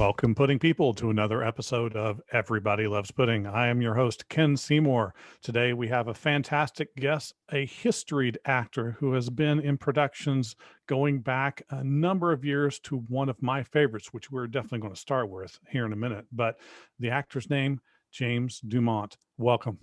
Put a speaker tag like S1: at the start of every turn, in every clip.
S1: Welcome, pudding people, to another episode of Everybody Loves Pudding. I am your host, Ken Seymour. Today we have a fantastic guest, a historied actor who has been in productions going back a number of years to one of my favorites, which we're definitely going to start with here in a minute. But the actor's name, James Dumont. Welcome.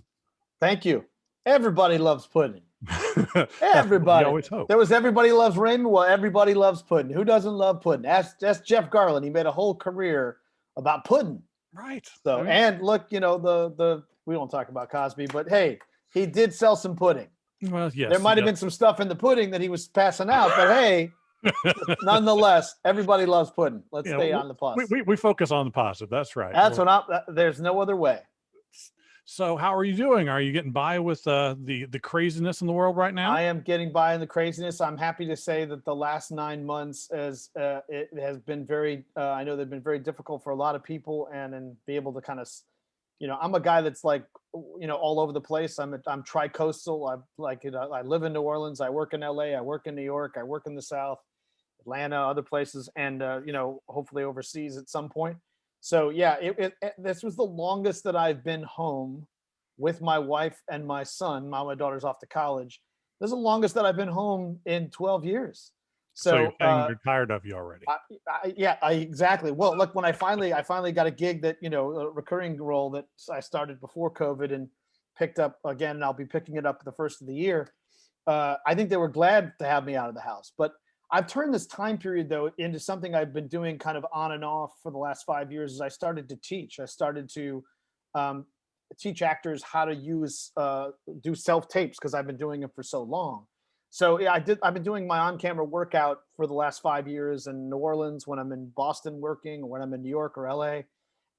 S2: Thank you. Everybody loves pudding.
S1: That's what we
S2: Everybody.
S1: always hope.
S2: There was Everybody Loves Raymond. Well, everybody loves pudding. Who doesn't love pudding? That's Jeff Garland. He made a whole career about pudding.
S1: Right.
S2: So, and look, you know, the we won't talk about Cosby, but hey, he did sell some pudding.
S1: Well, yes.
S2: There might have been some stuff in the pudding that he was passing out, but hey, nonetheless, everybody loves pudding. Let's stay on the positive.
S1: We focus on the positive. That's right.
S2: That's there's no other way.
S1: So how are you doing? Are you getting by with the craziness in the world right now?
S2: I am getting by in the craziness. I'm happy to say that the last 9 months it has been very, I know they've been very difficult for a lot of people, and be able to kind of, you know, I'm a guy that's like, you know, all over the place. I'm tri-coastal. I live in New Orleans. I work in LA. I work in New York. I work in the South, Atlanta, other places, and, you know, hopefully overseas at some point. So yeah, this was the longest that I've been home with my wife and my son. My daughter's off to college. This is the longest that I've been home in 12 years.
S1: So you're saying they're tired of you already.
S2: Exactly. Well, look, when I finally got a gig that, you know, a recurring role that I started before COVID and picked up again, and I'll be picking it up the first of the year. I think they were glad to have me out of the house, but I've turned this time period, though, into something I've been doing kind of on and off for the last 5 years. Is I started to teach. I started to teach actors how to do self tapes, because I've been doing it for so long. So yeah, I've been doing my on-camera workout for the last 5 years in New Orleans, when I'm in Boston working, or when I'm in New York or LA.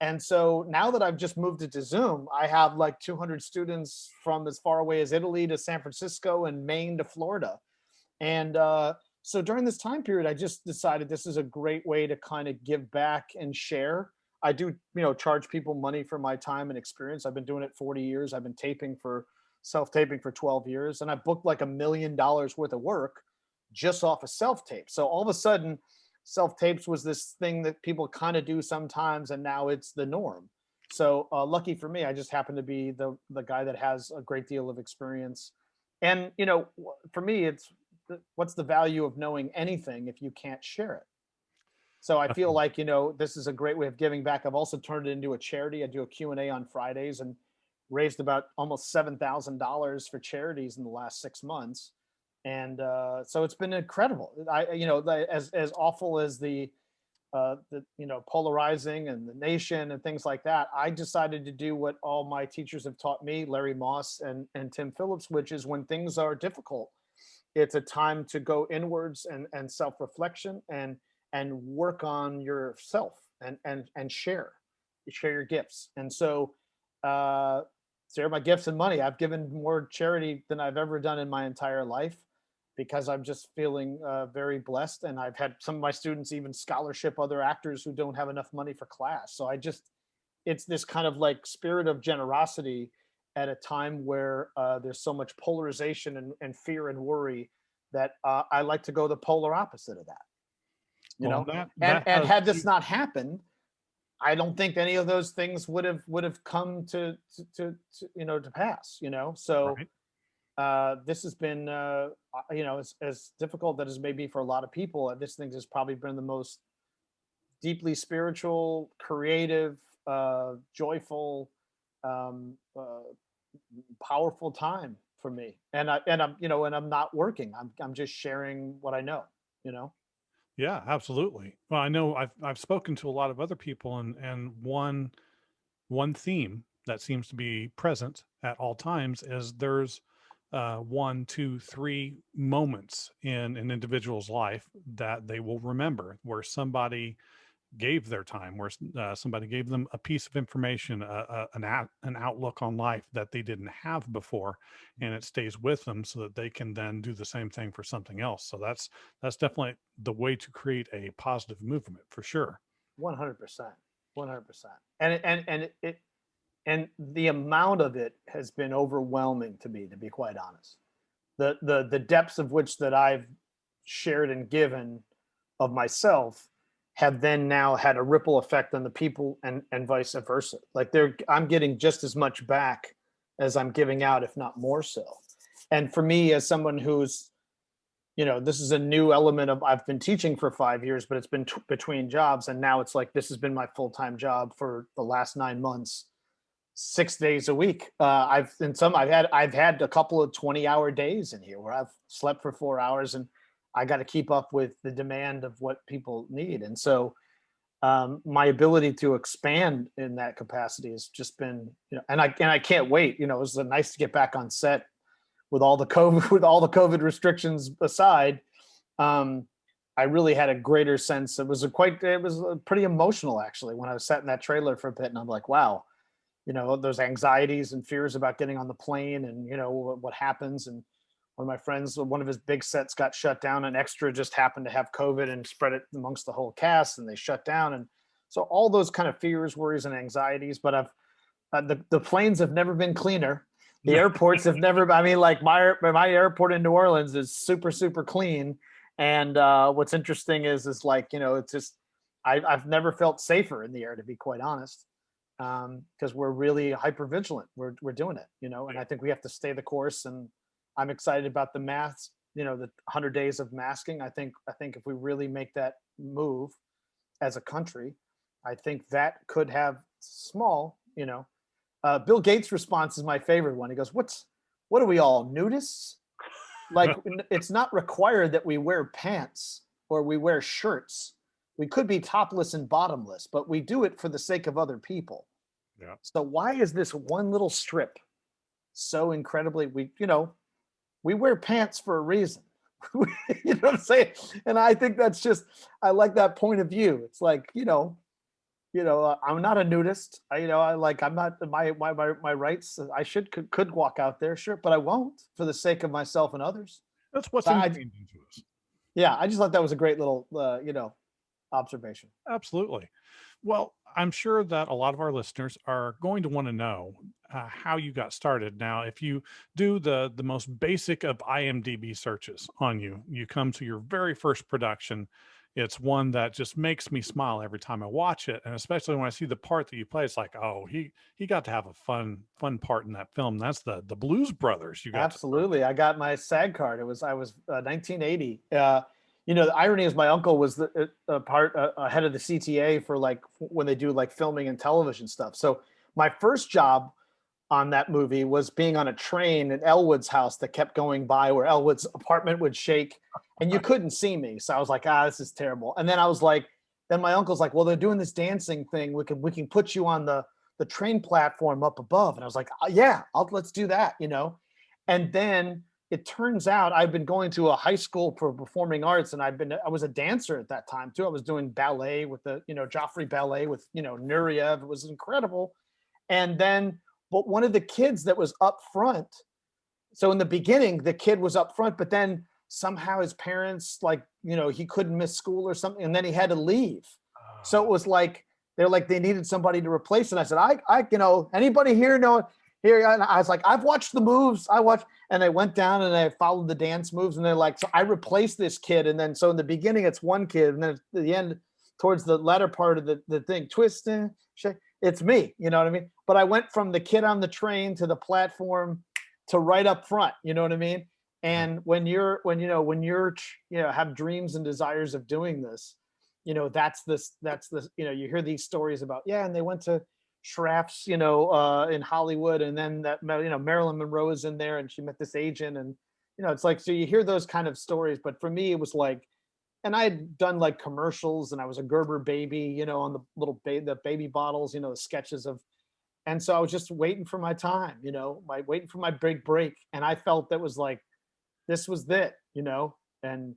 S2: And so now that I've just moved it to Zoom, I have like 200 students from as far away as Italy to San Francisco and Maine to Florida. And so during this time period, I just decided this is a great way to kind of give back and share. I do, you know, charge people money for my time and experience. I've been doing it 40 years. I've been self-taping for 12 years. And I booked like $1 million worth of work just off of self-tape. So all of a sudden, self-tapes was this thing that people kind of do sometimes, and now it's the norm. So lucky for me, I just happen to be the guy that has a great deal of experience. And, you know, for me, what's the value of knowing anything if you can't share it? So I feel like, you know, this is a great way of giving back. I've also turned it into a charity. I do a Q&A on Fridays and raised about almost $7,000 for charities in the last 6 months. And so it's been incredible. You know, as awful as the you know, polarizing and the nation and things like that, I decided to do what all my teachers have taught me, Larry Moss and Tim Phillips, which is when things are difficult, it's a time to go inwards and self-reflection and work on yourself and share your gifts. And so share my gifts and money. I've given more charity than I've ever done in my entire life, because I'm just feeling very blessed. And I've had some of my students even scholarship other actors who don't have enough money for class. So it's this kind of like spirit of generosity at a time where there's so much polarization and fear and worry, that I like to go the polar opposite of that. You know, and had this not happened, I don't think any of those things would have come to you know, to pass. You know, so this has been you know, as difficult that it may be for a lot of people, this thing has probably been the most deeply spiritual, creative, joyful, powerful time for me. And I'm, you know, and I'm not working. I'm just sharing what I know, you know.
S1: Yeah, absolutely. Well, I know I've spoken to a lot of other people, and one theme that seems to be present at all times is there's 1, 2, 3 moments in an individual's life that they will remember, where somebody gave their time, where somebody gave them a piece of information, an outlook on life that they didn't have before, and it stays with them so that they can then do the same thing for something else. So that's definitely the way to create a positive movement, for sure.
S2: 100%, 100%. And the amount of it has been overwhelming to me, to be quite honest. The depths of which that I've shared and given of myself have then now had a ripple effect on the people, and vice versa. Like I'm getting just as much back as I'm giving out, if not more so. And for me, as someone who's, this is a new element of, I've been teaching for 5 years, but it's been between jobs. And now it's like, this has been my full-time job for the last 9 months, 6 days a week. I've had a couple of 20-hour days in here where I've slept for 4 hours, and I got to keep up with the demand of what people need. And so my ability to expand in that capacity has just been, and I can't wait. It was nice to get back on set with all the COVID restrictions aside. I really had a greater sense. It was pretty emotional actually when I was sat in that trailer for a bit, and I'm like, wow, those anxieties and fears about getting on the plane, and what happens. And one of my friends, one of his big sets got shut down. An extra just happened to have COVID and spread it amongst the whole cast, and they shut down. And so all those kind of fears, worries, and anxieties. But the planes have never been cleaner. The airports have never. I mean, like my airport in New Orleans is super, super clean. And what's interesting is like, it's just I've never felt safer in the air, to be quite honest, because we're really hyper vigilant. We're doing it, and I think we have to stay the course. And I'm excited about the masks, the 100 days of masking. I think if we really make that move as a country, I think that could have small, Bill Gates' response is my favorite one. He goes, what are we all, nudists? Like, it's not required that we wear pants or we wear shirts. We could be topless and bottomless, but we do it for the sake of other people.
S1: Yeah.
S2: So why is this one little strip so incredibly, we wear pants for a reason. You know what I'm saying? And I think that's just, I like that point of view. It's like, I'm not a nudist. I'm not my rights. I could walk out there, sure, but I won't for the sake of myself and others.
S1: That's what's
S2: So
S1: ingrained into us.
S2: yeah, I just thought that was a great little, observation.
S1: Absolutely. Well, I'm sure that a lot of our listeners are going to want to know how you got started. Now, if you do the most basic of IMDb searches on you, you come to your very first production. It's one that just makes me smile every time I watch it, and especially when I see the part that you play. It's like, oh, he got to have a fun part in that film. That's the Blues Brothers. You got
S2: Absolutely. I got my SAG card. I was 1980. The irony is my uncle was the head of the CTA for like when they do like filming and television stuff. So my first job on that movie was being on a train at Elwood's house that kept going by, where Elwood's apartment would shake and you couldn't see me. So I was like, this is terrible. And then I was like, then my uncle's like, well, they're doing this dancing thing. We can put you on the train platform up above. And I was like, yeah, let's do that, And then it turns out I've been going to a high school for performing arts, and I was a dancer at that time too. I was doing ballet with the, Joffrey Ballet with, Nureyev. It was incredible. And then, but one of the kids that was up front, so in the beginning, the kid was up front, but then somehow his parents, like, he couldn't miss school or something, and then he had to leave. So it was like, they needed somebody to replace it. I said, anybody here know here? And I was like, I've watched the moves. And I went down and I followed the dance moves, and they're like, so I replaced this kid. And then, so in the beginning, it's one kid, and then at the end, towards the latter part of the thing, twisting, it's me, you know what I mean? But I went from the kid on the train to the platform to right up front, you know what I mean? And when you're have dreams and desires of doing this, that's this, you hear these stories about, and they went to Schraff's, in Hollywood, and then that, Marilyn Monroe is in there and she met this agent, and, it's like, so you hear those kind of stories. But for me, it was like, and I had done like commercials, and I was a Gerber baby, on the little the baby bottles, the sketches of, and so I was just waiting for my time, waiting for my big break. And I felt that was like, this was it, and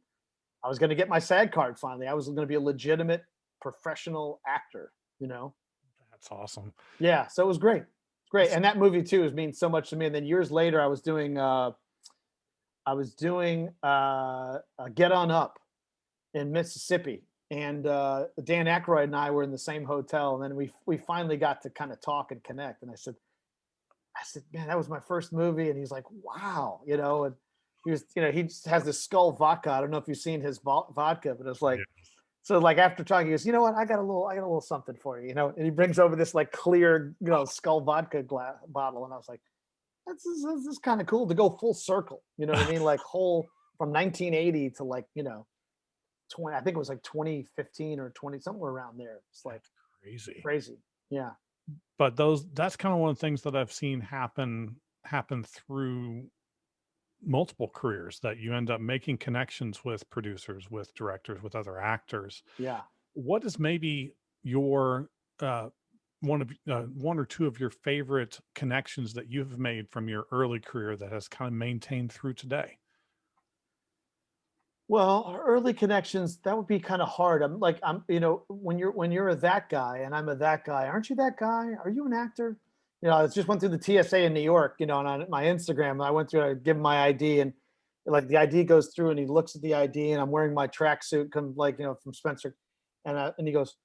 S2: I was going to get my SAG card finally. I was going to be a legitimate professional actor,
S1: That's awesome.
S2: Yeah. So it was great. It's great. And that movie too means so much to me. And then years later, I was doing Get On Up in Mississippi. And Dan Aykroyd and I were in the same hotel. And then we finally got to kind of talk and connect. And I said, man, that was my first movie. And he's like, wow, and he was, he just has this Skull vodka. I don't know if you've seen his vodka, but it's like, So like after talking, he goes, you know what? I got a little something for you, you know. And he brings over this like clear, you know, Skull vodka bottle, and I was like, this is kind of cool to go full circle. You know what I mean? Like whole from 1980 to like, you know, 20. I think it was like 2015 or 20, somewhere around there. It's like
S1: That's crazy.
S2: crazy. Yeah.
S1: But that's kind of one of the things that I've seen happen through multiple careers, that you end up making connections with producers, with directors, with other actors.
S2: Yeah.
S1: What is maybe your uh, one or two of your favorite connections that you've made from your early career that has kind of maintained through today?
S2: Well, early connections, that would be kind of hard. You know, when you're a that guy and I'm a that guy, aren't you that guy? Are you an actor? You know, I just went through the TSA in New York, you know, and on my Instagram, I went through, I give him my ID, and like the ID goes through and he looks at the ID, and I'm wearing my tracksuit, come like, you know, from Spencer. And he goes,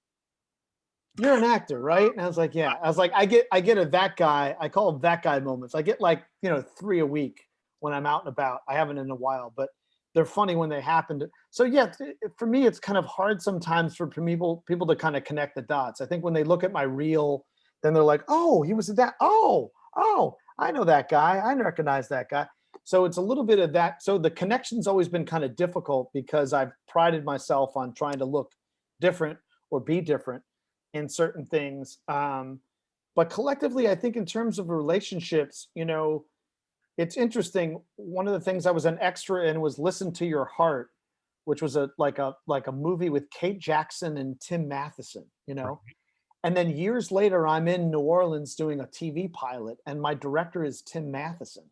S2: you're an actor, right? And I was like, yeah. I was like, I get a that guy. I call them that guy moments. I get like, you know, 3 a week when I'm out and about. I haven't in a while, but they're funny when they happen. So yeah, for me, it's kind of hard sometimes for people to kind of connect the dots. I think when they look at my reel, then they're like, oh, he was that. Oh, I know that guy. I recognize that guy. So it's a little bit of that. So the connection's always been kind of difficult because I've prided myself on trying to look different or be different in certain things. But collectively, I think in terms of relationships, you know, it's interesting. One of the things I was an extra in was Listen to Your Heart, which was a movie with Kate Jackson and Tim Matheson, you know.
S1: Right.
S2: And then years later, I'm in New Orleans doing a TV pilot, and my director is Tim Matheson.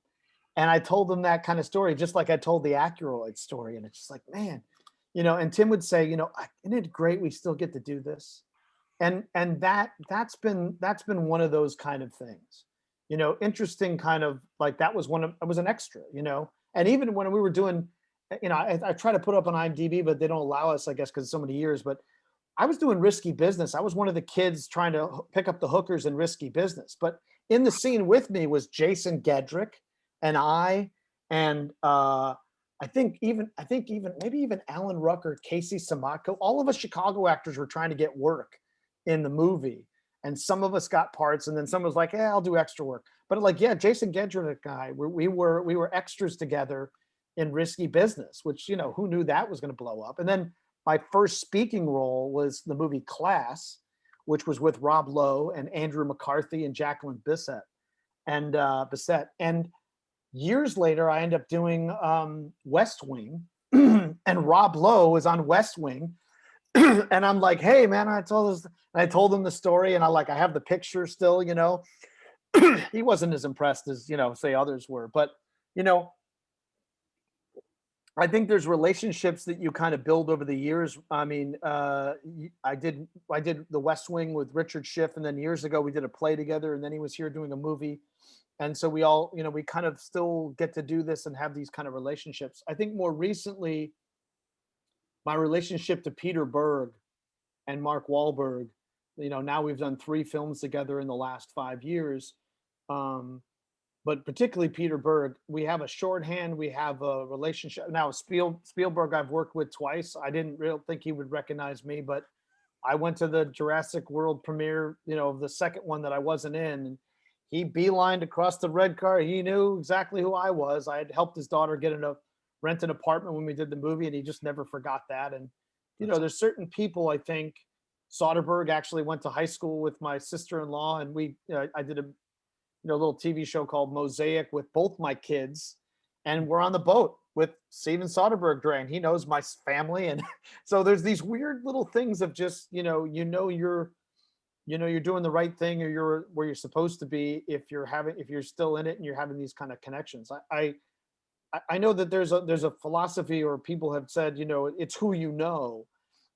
S2: And I told them that kind of story, just like I told the Acuroid story. And it's just like, man, you know, and Tim would say, you know, isn't it great we still get to do this? And that's been one of those kind of things, you know, interesting, kind of like that was one of, I was an extra, you know. And even when we were doing, you know, I try to put up on IMDb, but they don't allow us, I guess, because so many years. But I was doing Risky Business. I was one of the kids trying to pick up the hookers in Risky Business. But in the scene with me was Jason Gedrick and and I think even maybe even Alan Rucker, Casey Samatko, all of us Chicago actors were trying to get work in the movie. And some of us got parts, and then some was like, "Yeah, I'll do extra work." But like, yeah, Jason Gedrick guy, we were extras together in Risky Business, which, you know, who knew that was going to blow up. And then my first speaking role was the movie Class, which was with Rob Lowe and Andrew McCarthy and Jacqueline Bissett. And years later, I ended up doing West Wing, and Rob Lowe was on West Wing. And I'm like, hey man, I told him the story, and I have the picture still, you know. He wasn't as impressed as, you know, say others were, but you know, I think there's relationships that you kind of build over the years. I mean, I did the West Wing with Richard Schiff, and then years ago we did a play together, and then he was here doing a movie, and so we all, you know, we kind of still get to do this and have these kind of relationships. I think more recently, my relationship to Peter Berg and Mark Wahlberg, you know, now we've done 3 films together in the last 5 years. Um, but particularly Peter Berg, we have a shorthand, we have a relationship. Now Spielberg I've worked with twice. I didn't really think he would recognize me, but I went to the Jurassic World premiere, you know, the second one that I wasn't in, and he beelined across the red car. He knew exactly who I was. I had helped his daughter rent an apartment when we did the movie, and he just never forgot that. And you know,
S1: That's
S2: there's certain people, I think. Soderbergh actually went to high school with my sister-in-law, and I did a, you know, little TV show called Mosaic with both my kids, and we're on the boat with Steven Soderbergh during. He knows my family, and so there's these weird little things of just, you're doing the right thing, or you're where you're supposed to be if you're still in it and you're having these kind of connections. I know that there's a philosophy, or people have said, you know, it's who you know.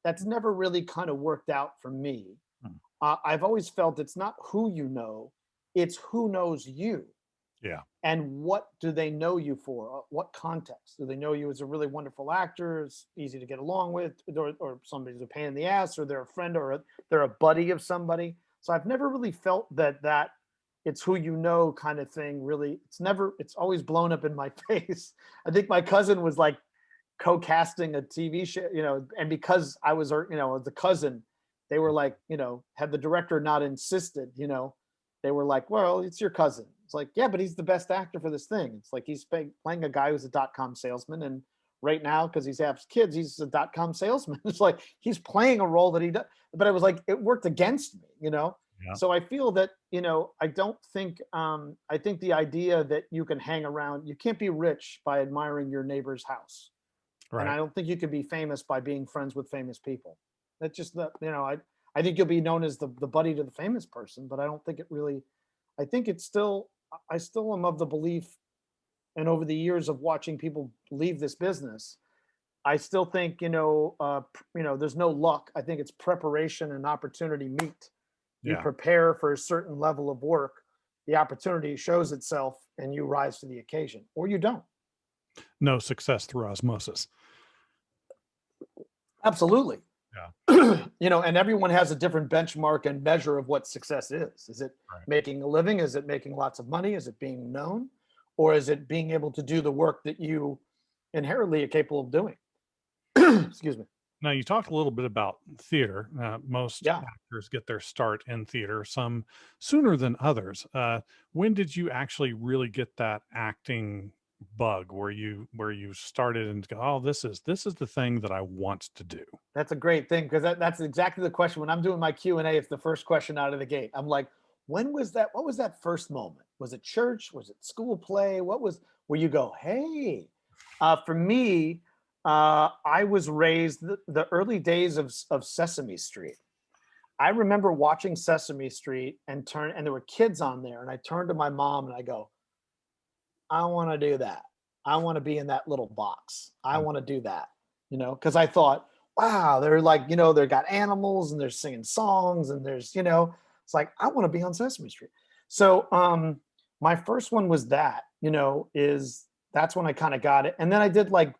S2: That's never really kind of worked out for me.
S1: mm,
S2: I've always felt it's not who you know, it's who knows you,
S1: yeah.
S2: and what do they know you for? What context do they know you as a really wonderful actor, is easy to get along with, or somebody's a pain in the ass, or they're a friend, or they're a buddy of somebody. So I've never really felt that it's who you know kind of thing. Really, it's always blown up in my face. I think my cousin was like, co-casting a TV show, and because I was, the cousin, they were like, had the director not insisted, they were like, well, it's your cousin. It's like, yeah, but he's the best actor for this thing. It's like he's playing a guy who's a .com salesman, and right now, because he's has kids, he's a .com salesman. It's like he's playing a role that he does, but it was like it worked against me.
S1: Yeah.
S2: So I feel that, I don't think, I think the idea that you can hang around, you can't be rich by admiring your neighbor's house. And I
S1: Right.
S2: don't think you can be famous by being friends with famous people. That's just the, I think you'll be known as the buddy to the famous person, but I don't think it really, I think it's still, I still am of the belief, and over the years of watching people leave this business, I still think, there's no luck. I think it's preparation and opportunity meet. You
S1: Yeah.
S2: prepare for a certain level of work, the opportunity shows itself, and you rise to the occasion, or you don't.
S1: No success through osmosis.
S2: Absolutely.
S1: Yeah.
S2: And everyone has a different benchmark and measure of what success is. Is it
S1: Right.
S2: making a living? Is it making lots of money? Is it being known? Or is it being able to do the work that you inherently are capable of doing? Excuse me.
S1: Now, you talked a little bit about theater. Most
S2: Yeah.
S1: actors get their start in theater, some sooner than others. When did you actually really get that acting bug where you started and go, oh, this is the thing that I want to do?
S2: That's a great thing, because that's exactly the question. When I'm doing my Q&A, it's the first question out of the gate. I'm like, when was that? What was that first moment? Was it church? Was it school play? What was where you go, hey? For me, I was raised the early days of Sesame Street. I remember watching Sesame Street and there were kids on there, and I turned to my mom and I go, I want to do that. I want to be in that little box. I
S1: Mm.
S2: want to do that, because I thought, wow, they're like, they've got animals and they're singing songs and there's, it's like, I want to be on Sesame Street. So my first one was that, is that's when I kind of got it. And then I did like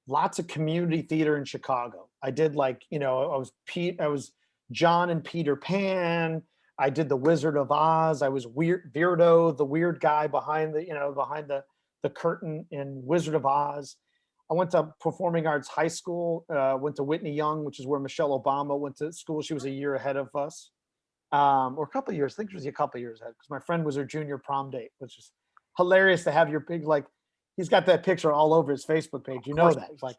S2: lots of community theater in Chicago. I did like, I was John and Peter Pan. I did the Wizard of Oz. I was Weirdo, the weird guy behind the curtain in Wizard of Oz. I went to performing arts high school, went to Whitney Young, which is where Michelle Obama went to school. She was a year ahead of us, or a couple of years. I think she was a couple of years ahead, because my friend was her junior prom date, which is hilarious to have your big, like, he's got that picture all over his Facebook page. You know that. It's like,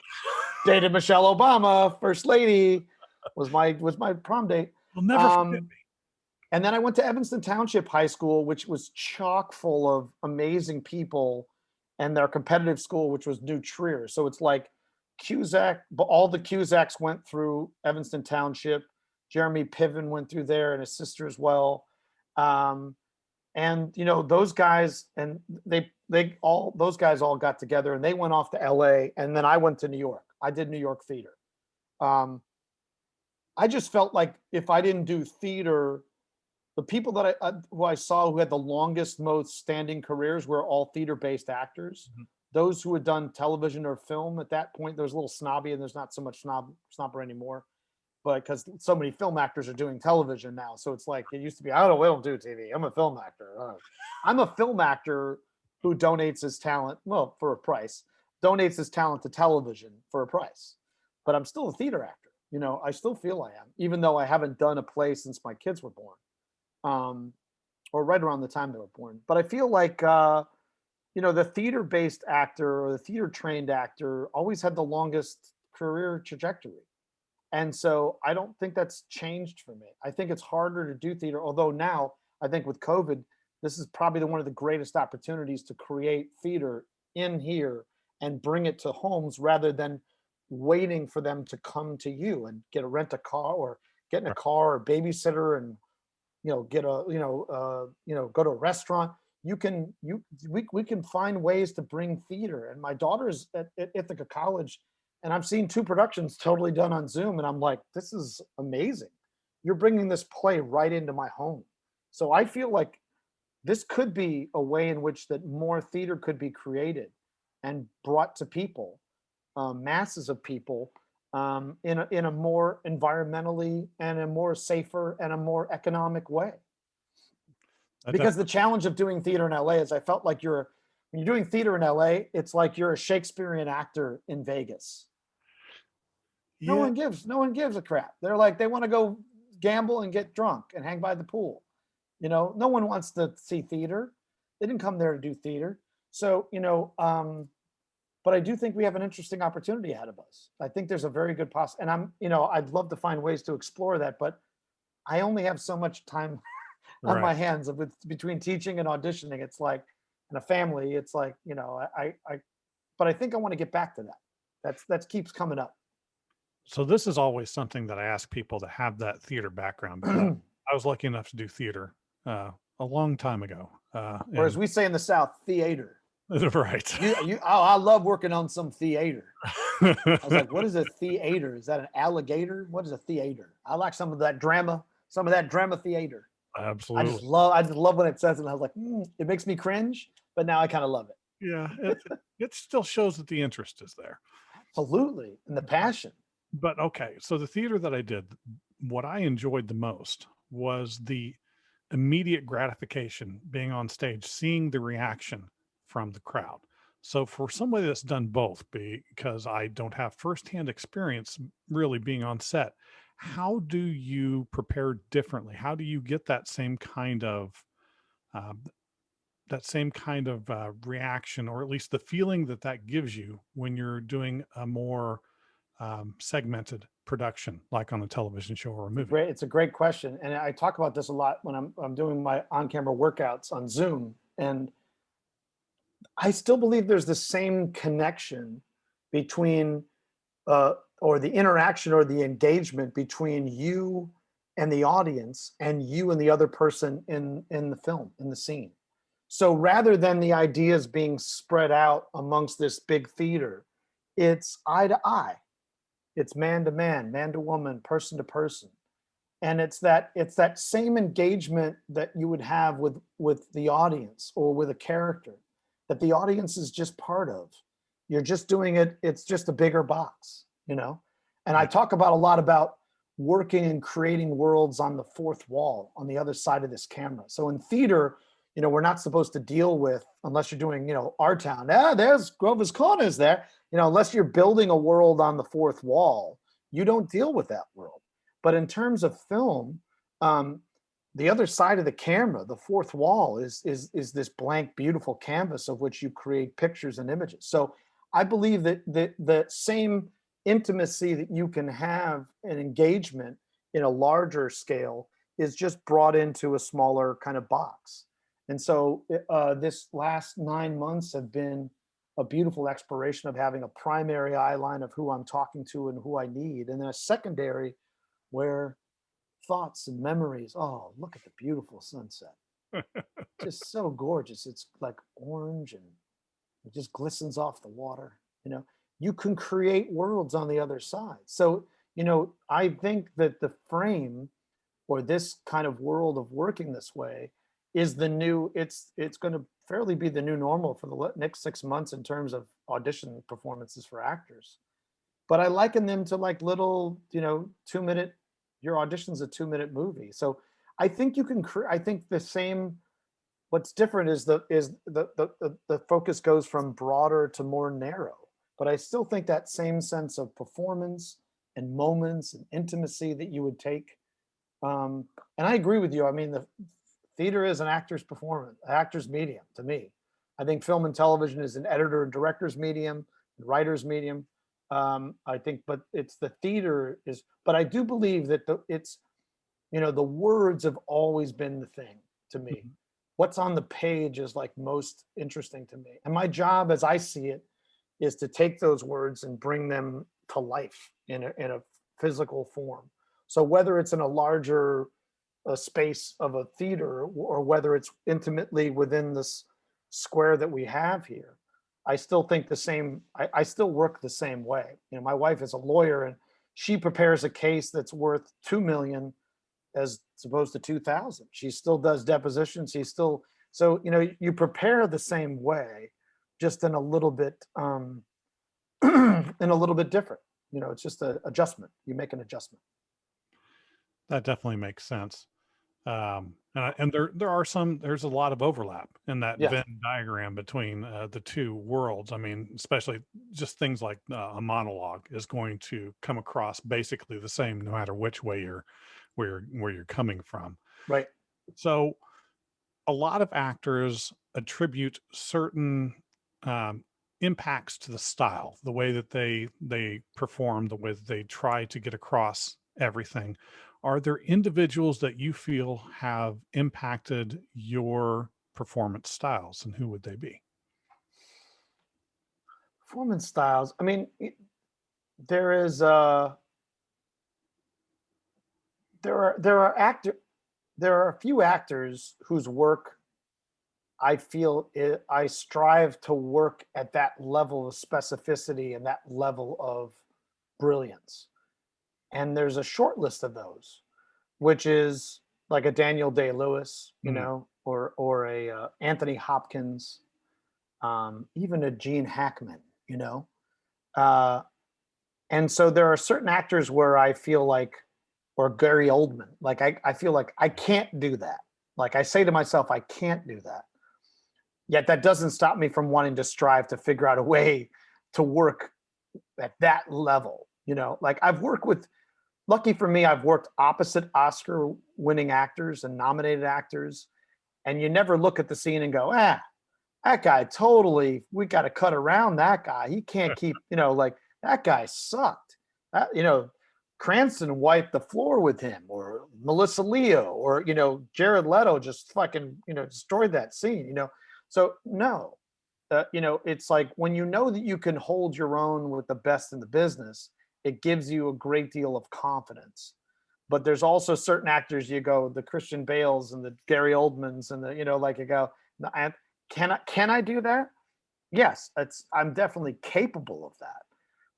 S2: dated Michelle Obama, first lady, was my prom date.
S1: You'll never forget
S2: Um, and then I went to Evanston Township High School, which was chock full of amazing people, and their competitive school, which was New Trier. So it's like Cusack, but all the Cusacks went through Evanston Township. Jeremy Piven went through there, and his sister as well. Um, and those guys, and those guys all got together, and they went off to LA, and then I went to New York. I did New York theater. I just felt like if I didn't do theater, the people that who I saw who had the longest, most standing careers were all theater-based actors.
S1: Mhm.
S2: Those who had done television or film at that point, there was a little snobby, and there's not so much snobber anymore. But because so many film actors are doing television now, so it's like it used to be, I don't do TV. I'm a film actor. I'm a film actor who donates his talent, well, for a price, donates his talent to television for a price. But I'm still a theater actor. I still feel I am, even though I haven't done a play since my kids were born, or right around the time they were born. But I feel like the theater-based actor or the theater-trained actor always had the longest career trajectory. And so I don't think that's changed for me. I think it's harder to do theater, although now I think with COVID, this is probably one of the greatest opportunities to create theater in here and bring it to homes, rather than waiting for them to come to you and rent a car, or get in a car, or babysitter, and get a go to a restaurant. We can find ways to bring theater. And my daughter's at Ithaca College, and I've seen 2 productions totally done on Zoom, and I'm like, this is amazing. You're bringing this play right into my home. So I feel like this could be a way in which that more theater could be created and brought to people, masses of people, in a more environmentally and a more safer and a more economic way.
S1: I
S2: Because the
S1: definitely.
S2: challenge of doing theater in LA is, I felt like when you're doing theater in LA, it's like you're a Shakespearean actor in Vegas.
S1: Yeah,
S2: No one gives a crap. They're like, they want to go gamble and get drunk and hang by the pool. No one wants to see theater. They didn't come there to do theater. So, but I do think we have an interesting opportunity ahead of us. I think there's a very good and I'd love to find ways to explore that, but I only have so much time on
S1: right.
S2: my hands between teaching and auditioning. It's like, and a family, it's like, but I think I want to get back to that. That keeps coming up.
S1: So this is always something that I ask people that have that theater background, because I was lucky enough to do theater a long time ago.
S2: Or as
S1: And
S2: we say in the South, theater.
S1: right.
S2: I love working on some theater. I was like, what is a theater? Is that an alligator? What is a theater? I like some of that drama theater.
S1: Absolutely.
S2: I just love when it says it. And I was like, it makes me cringe, but now I kind of love it.
S1: Yeah, it still shows that the interest is there.
S2: Absolutely. And the passion.
S1: But okay, so the theater that I did, what I enjoyed the most was the immediate gratification being on stage, seeing the reaction from the crowd. So for somebody that's done both, because I don't have firsthand experience really being on set, how do you prepare differently? How do you get uh, that same kind of reaction, or at least the feeling that that gives you when you're doing a more segmented production, like on a television show or a movie?
S2: It's a great question. And I talk about this a lot when I'm doing my on-camera workouts on Zoom. And I still believe there's the same connection between or the interaction or the engagement between you and the audience and you and the other person in the film, in the scene. So rather than the ideas being spread out amongst this big theater, it's eye to eye. It's man to man, man to woman, person to person. And it's that same engagement that you would have with the audience or with a character that the audience is just part of. You're just doing it, it's just a bigger box. And I
S1: Yeah.
S2: talk about a lot about working and creating worlds on the fourth wall, on the other side of this camera. So in theater, we're not supposed to deal with, unless you're doing, our town. There's Grover's Corners there. Unless you're building a world on the fourth wall, you don't deal with that world. But in terms of film, the other side of the camera, the fourth wall, is this blank, beautiful canvas of which you create pictures and images. So I believe that the same intimacy that you can have an engagement in a larger scale is just brought into a smaller kind of box. And so this last 9 months have been a beautiful exploration of having a primary eye line of who I'm talking to and who I need, and then a secondary where thoughts and memories. Oh, look at the beautiful sunset. Just so gorgeous. It's like orange and it just glistens off the water. You can create worlds on the other side. So, I think that the frame or this kind of world of working this way is the new, it's going to fairly be the new normal for the next 6 months in terms of audition performances for actors. But I liken them to like little, 2-minute, your audition's a 2-minute movie. So I think you can I think the same, what's different is the focus goes from broader to more narrow. But I still think that same sense of performance and moments and intimacy that you would take. And I agree with you. I mean, the theater is an actor's performance, actor's medium to me. I think film and television is an editor and director's medium, writer's medium. I think, but it's the theater is, but I do believe that the words have always been the thing to me.
S1: Mhm.
S2: What's on the page is like most interesting to me. And my job, as I see it, is to take those words and bring them to life in a physical form. So whether it's in a larger space of a theater or whether it's intimately within this square that we have here, I still think the same. I still work the same way. My wife is a lawyer and she prepares a case that's worth 2 million as opposed to 2,000. She still does depositions. She's still, so, you prepare the same way, just in a little bit, in a little bit different. It's just an adjustment. You make an adjustment.
S1: That definitely makes sense. And there's a lot of overlap in that
S2: Yeah.
S1: Venn diagram between the two worlds. I mean, especially just things like a monologue is going to come across basically the same no matter which way where you're coming from.
S2: Right.
S1: So a lot of actors attribute certain um, impacts to the style, the way that they perform, the way that they try to get across everything. Are there individuals that you feel have impacted your performance styles, and who would they be?
S2: Performance styles. I mean, there is there are a few actors whose work I feel I strive to work at that level of specificity and that level of brilliance. And there's a short list of those, which is like a Daniel Day-Lewis, you
S1: Mm,
S2: know, or a Anthony Hopkins, even a Gene Hackman, you know. Uh, and so there are certain actors where I feel like, or Gary Oldman, like I feel like I can't do that. Like I say to myself, I can't do that. Yet that doesn't stop me from wanting to strive to figure out a way to work at that level. You know, like I've worked with, lucky for me, I've worked opposite Oscar winning actors and nominated actors. And you never look at the scene and go, that guy totally, we got to cut around that guy. He can't keep, you know, like that guy sucked. You know, Cranston wiped the floor with him, or Melissa Leo, or, you know, Jared Leto just fucking, you know, destroyed that scene, you know. So, no, you know, it's like when you know that you can hold your own with the best in the business, it gives you a great deal of confidence. But there's also certain actors you go, the Christian Bales and the Gary Oldmans and the, you know, like you go, "No, can I do that? Yes, I'm definitely capable of that.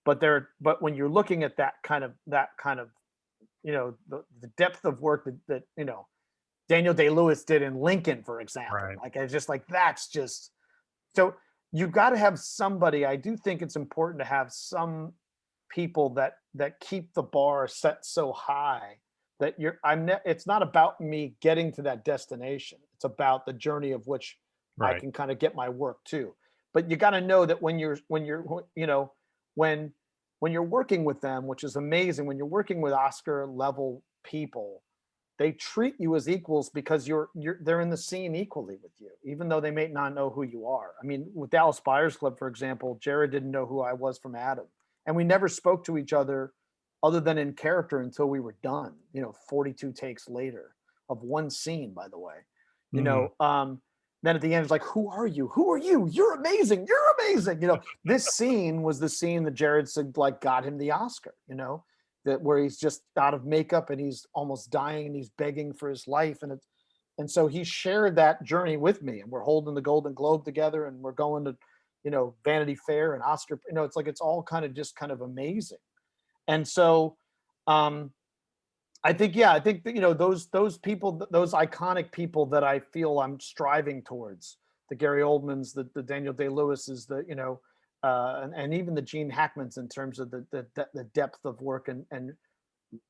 S2: But when you're looking at that kind of, you know, the depth of work that you know Daniel Day-Lewis did in Lincoln, for example,
S1: right.
S2: like I just like that's just so you've got to have somebody. I do think it's important to have some people that keep the bar set so high that it's not about me getting to that destination. It's about the journey of which I
S1: Right.
S2: can kind of get my work to. But you got to know that when you're you know when when you're working with them, which is amazing, when you're working with Oscar level people, they treat you as equals because they're in the scene equally with you, even though they may not know who you are. I mean, with Dallas Buyers Club, for example, Jared didn't know who I was from Adam, and we never spoke to each other than in character until we were done. You know, 42 takes later of one scene, by the way. You
S1: Mm,
S2: know, then at the end, it's like, "Who are you? Who are you? You're amazing. You're amazing." You know, this scene was the scene that Jared said like got him the Oscar. You know, that where he's just out of makeup and he's almost dying and he's begging for his life, and so he shared that journey with me, and we're holding the Golden Globe together, and we're going to, you know, Vanity Fair and Oscar. You know, it's like it's all kind of amazing. And so um I think, yeah, I think that, you know, those people, those iconic people that I feel I'm striving towards, the Gary Oldmans, the Daniel Day-Lewis's, the, you know, and even the Gene Hackmans in terms of the depth of work and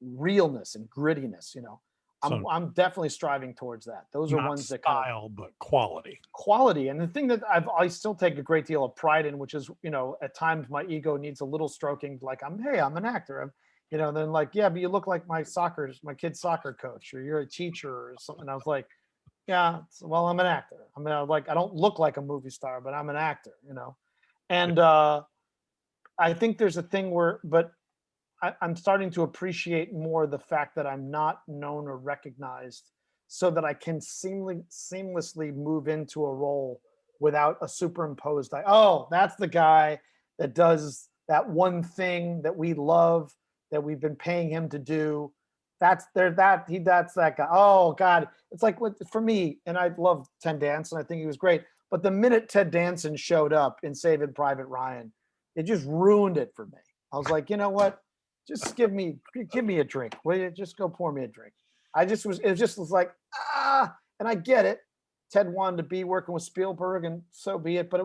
S2: realness and grittiness, you know. I'm
S1: so
S2: I'm definitely striving towards that. Those are
S1: not
S2: ones that kind of
S1: style, but quality.
S2: quality. And the thing that I still take a great deal of pride in, which is, you know, at times my ego needs a little stroking, like I'm an actor. I'm, you know, then like, yeah, but you look like my kid's soccer coach, or you're a teacher or something. I was like, yeah, well, I'm an actor. I mean, like, I don't look like a movie star, but I'm an actor, you know. And I think there's a thing where, but I'm starting to appreciate more the fact that I'm not known or recognized, so that I can seamlessly move into a role without a superimposed. Oh, that's the guy that does that one thing that we love, that we've been paying him to do. That's that guy. Oh God, it's like for me, and I love Ted Danson. I think he was great. But the minute Ted Danson showed up in Saving Private Ryan, it just ruined it for me. I was like, you know what? Just give me a drink. Will you just go pour me a drink? It just was like, and I get it. Ted wanted to be working with Spielberg, and so be it. But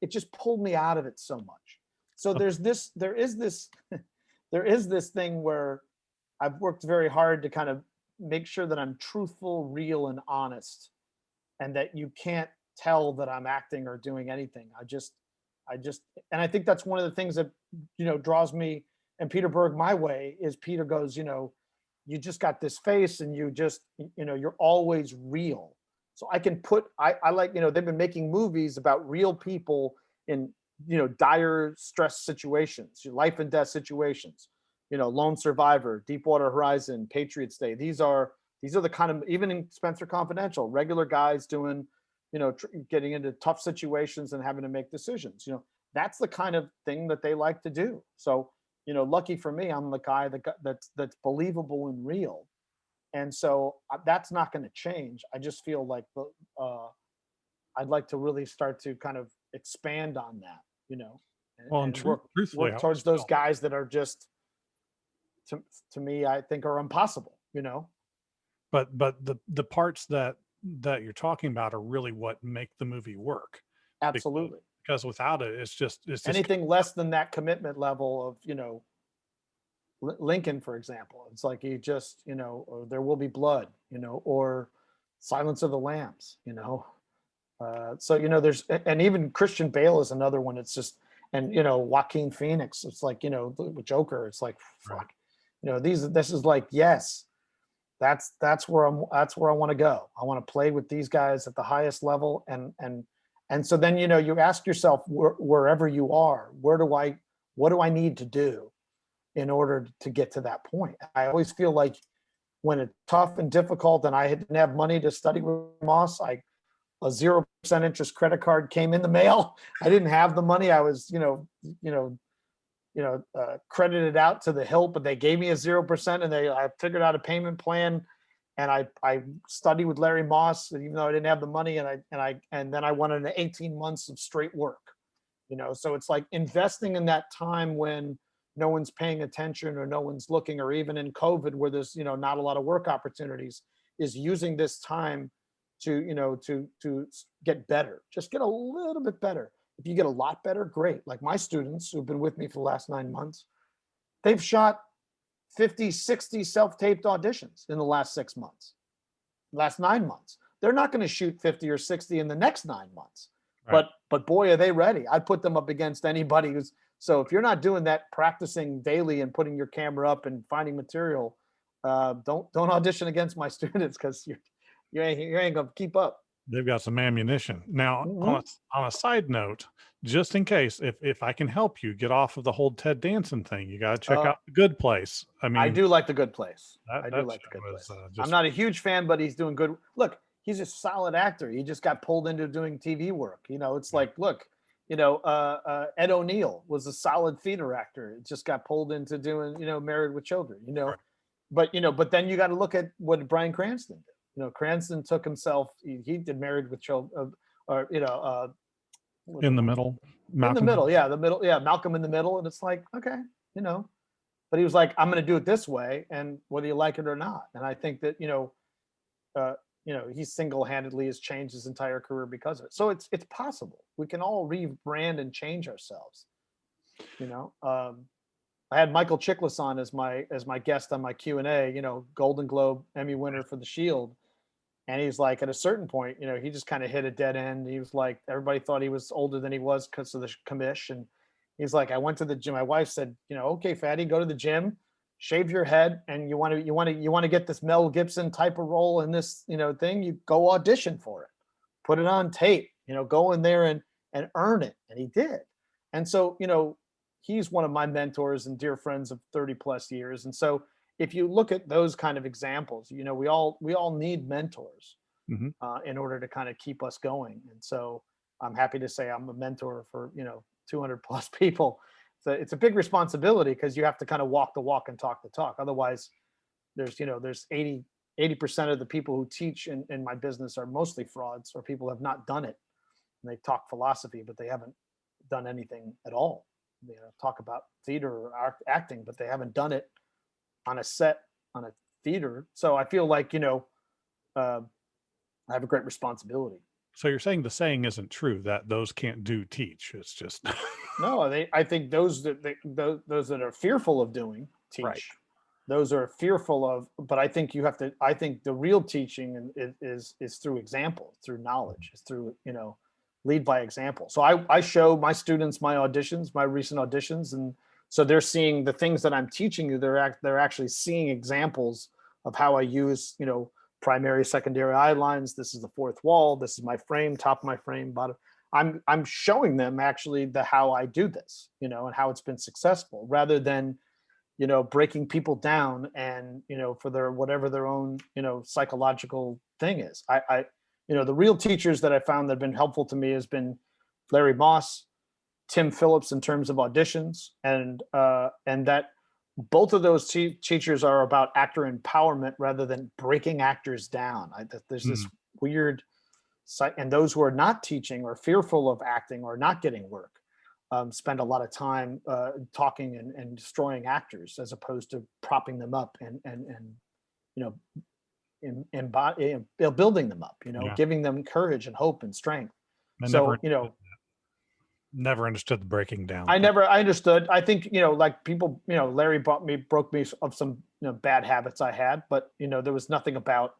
S2: it just pulled me out of it so much. So there is this, there is this thing where I've worked very hard to kind of make sure that I'm truthful, real, and honest, and that you can't tell that I'm acting or doing anything. And I think that's one of the things that, draws me and Peter Berg my way is Peter goes, you just got this face and you're always real. So I can I like, they've been making movies about real people in, dire stress situations, life and death situations, Lone Survivor, Deepwater Horizon, Patriots Day. These are the kind of, even in Spencer Confidential, regular guys doing, getting into tough situations and having to make decisions. That's the kind of thing that they like to do. So, lucky for me, I'm the guy that's believable and real. And so that's not going to change. I just feel like I'd like to really start to kind of expand on that,
S1: Well, and
S2: and
S1: truthfully, I
S2: work
S1: always
S2: towards those
S1: felt,
S2: guys that are just, to me, I think are impossible.
S1: but the parts that you're talking about are really what make the movie work, because
S2: Absolutely.
S1: without it, it's just
S2: Anything less than that commitment level of, Lincoln, for example, it's like he just, or There Will Be Blood, or Silence of the Lambs, so there's, and even Christian Bale is another one. It's just, and Joaquin Phoenix. It's like, the Joker. It's like,
S1: right.
S2: fuck, this is like, yes, that's where I want to go. I want to play with these guys at the highest level, and so then you ask yourself, wherever you are, what do I need to do in order to get to that point? I always feel like when it's tough and difficult, and I didn't have money to study with Moss, a 0% interest credit card came in the mail. I didn't have the money. I was, credited out to the hilt, but they gave me a 0%, and I figured out a payment plan, and I studied with Larry Moss, even though I didn't have the money, and then I went into 18 months of straight work. So it's like investing in that time when no one's paying attention or no one's looking, or even in COVID where there's not a lot of work opportunities, is using this time to get better, just get a little bit better. If you get a lot better, great. Like my students who've been with me for the last 9 months, they've shot 50, 60 self-taped auditions in the last 6 months, last 9 months. They're not going to shoot 50 or 60 in the next 9 months.
S1: Right.
S2: But boy, are they ready. I put them up against anybody who's, so if you're not doing that, practicing daily and putting your camera up and finding material, don't audition against my students, because you ain't gonna keep up.
S1: They've got some ammunition. Now,
S2: Mhm.
S1: on a side note, just in case, if I can help you get off of the whole Ted Danson thing, you got to check
S2: Uh,
S1: out The Good Place. I
S2: I
S1: mean,
S2: do like The Good Place. I do
S1: that
S2: like The Good
S1: show is
S2: Place. I'm
S1: just
S2: not a huge fan, but he's doing good. Look, he's a solid actor. He just got pulled into doing TV work. It's
S1: yeah,
S2: like, look, Ed O'Neill was a solid theater actor. It just got pulled into doing, Married with Children.
S1: right.
S2: But then you got to look at what Bryan Cranston did. Cranston took himself. He did Married with Children, or what the
S1: In the
S2: one
S1: middle,
S2: in the
S1: Malcolm.
S2: middle, yeah, the middle, yeah, Malcolm in the Middle, and it's like, okay, you know, but he was like, I'm going to do it this way, and whether you like it or not. And I think that uh, he single-handedly has changed his entire career because of it. So it's possible. We can all rebrand and change ourselves. You know, I had Michael Chiklis on as my guest on my Q&A. Golden Globe Emmy winner for The Shield, and he's like, at a certain point, he just kind of hit a dead end. He was like, everybody thought he was older than he was because of the commish. And he's like, I went to the gym. My wife said, okay, fatty, go to the gym, shave your head, and you want to get this Mel Gibson type of role in this, thing. You go audition for it, put it on tape, go in there and earn it. And he did. And so, he's one of my mentors and dear friends of 30 plus years. And so if you look at those kind of examples, we all need mentors
S1: Mhm.
S2: in order to kind of keep us going. And so I'm happy to say I'm a mentor for 200 plus people. So it's a big responsibility because you have to kind of walk the walk and talk the talk. Otherwise, there's 80% of the people who teach in my business are mostly frauds, or people have not done it. And they talk philosophy, but they haven't done anything at all. Talk about theater or acting, but they haven't done it on a set, on a theater. So I feel like I have a great responsibility.
S1: So you're saying the saying isn't true that those can't do teach. It's just
S2: No, I think those that are fearful of doing
S1: right.
S2: teach. those are fearful of, but I think you have to, I think the real teaching is through example, through knowledge, is through, lead by example. So I show my students my auditions, my recent auditions, and so they're seeing the things that I'm teaching you. They're actually seeing examples of how I use, primary, secondary eye lines. This is the fourth wall. This is my frame, top of my frame, bottom. I'm showing them actually how I do this, and how it's been successful, rather than, breaking people down and, for their, whatever their own, psychological thing is. The real teachers that I found that have been helpful to me has been Larry Moss, Tim Phillips in terms of auditions, and that both of those teachers are about actor empowerment rather than breaking actors down. There's this weird, and those who are not teaching or fearful of acting or not getting work spend a lot of time talking and destroying actors, as opposed to propping them up and building them up,
S1: Yeah.
S2: giving them courage and hope and strength.
S1: I
S2: So,
S1: never understood the breaking down.
S2: I understood. I think, like people, Larry broke me of some, bad habits I had, but, there was nothing about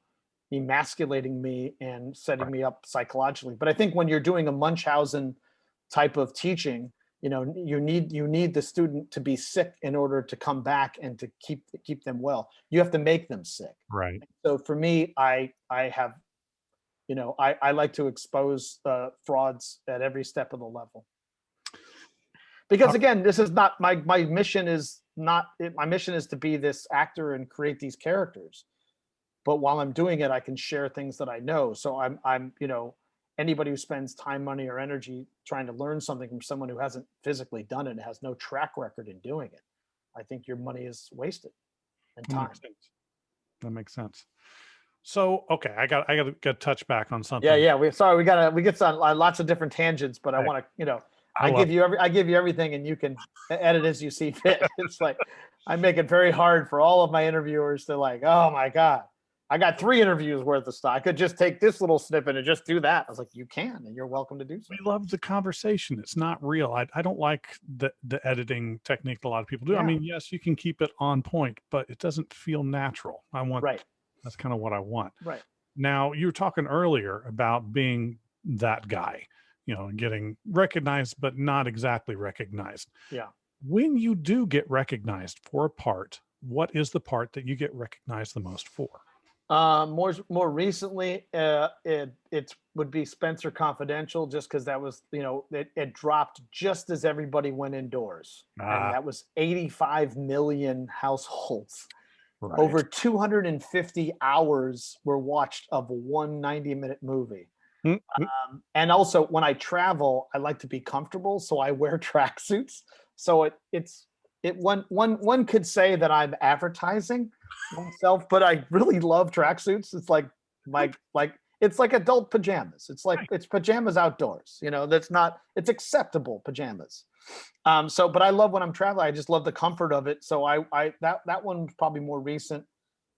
S2: emasculating me and setting me up psychologically. But I think when you're doing a Munchausen type of teaching, you need the student to be sick in order to come back and to keep them well. You have to make them sick.
S1: Right.
S2: So for me, I have, I like to expose frauds at every step of the level. Because again, this is not my mission is not, my mission is to be this actor and create these characters. But while I'm doing it, I can share things that I know. So I'm, anybody who spends time, money, or energy trying to learn something from someone who hasn't physically done it and has no track record in doing it, I think your money is wasted and time.
S1: That makes sense. So, okay, I got to touch back on something.
S2: Yeah. We get on lots of different tangents, but I want to, I give you everything, and you can edit as you see fit. It's like, I make it very hard for all of my interviewers to like, oh my God, I got 3 interviews worth of stuff. I could just take this little snippet and just do that. I was like, you can, and you're welcome to do so.
S1: We love the conversation. It's not real. I don't like the editing technique a lot of people do. Yeah. I mean, yes, you can keep it on point, but it doesn't feel natural. That's kind of what I want.
S2: Right.
S1: Now, you were talking earlier about being that guy, getting recognized, but not exactly recognized.
S2: Yeah.
S1: When you do get recognized for a part, what is the part that you get recognized the most for?
S2: More recently, it would be Spencer Confidential, just because that was, it dropped just as everybody went indoors. And that was 85 million households. Right. Over 250 hours were watched of one 90-minute movie. Mm-hmm. And also, when I travel, I like to be comfortable, so I wear tracksuits. So one could say that I'm advertising myself, but I really love tracksuits. It's like it's like adult pajamas. It's like it's pajamas outdoors. It's acceptable pajamas. But I love when I'm traveling. I just love the comfort of it. So that one's probably more recent.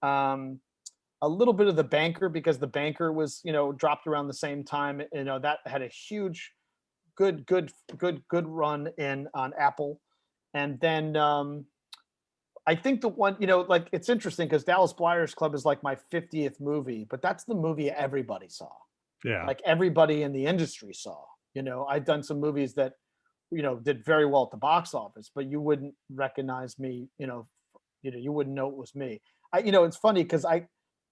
S2: A little bit of The Banker, because The Banker was, dropped around the same time. That had a huge, good run on Apple. And then I think the one, it's interesting because Dallas Buyers Club is like my 50th movie, but that's the movie everybody saw.
S1: Yeah.
S2: Like everybody in the industry saw. I've done some movies that, did very well at the box office, but you wouldn't recognize me, you wouldn't know it was me. It's funny because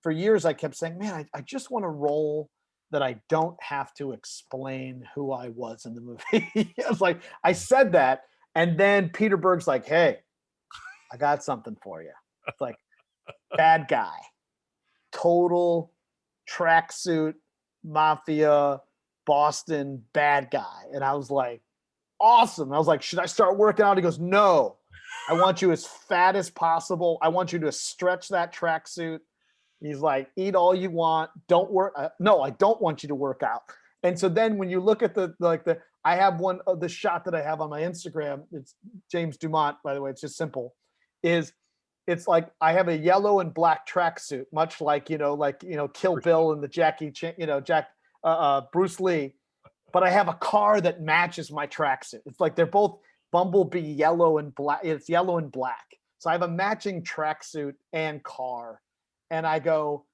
S2: for years I kept saying, man, I just want a role that I don't have to explain who I was in the movie. I was like, I said that. And then Peter Berg's like, hey, I got something for you. It's like, bad guy, total tracksuit, mafia, Boston bad guy. And I was like, awesome. I was like, should I start working out? He goes, no, I want you as fat as possible. I want you to stretch that tracksuit. He's like, eat all you want. Don't work. No, I don't want you to work out. And so then when you look at I have one of the shot that I have on my Instagram. It's James Dumont, by the way. It's just simple. It's like I have a yellow and black tracksuit, much like Kill Bill and the Jackie Chan, Bruce Lee. But I have a car that matches my tracksuit. It's like they're both Bumblebee yellow and black. It's yellow and black. So I have a matching tracksuit and car. And I go,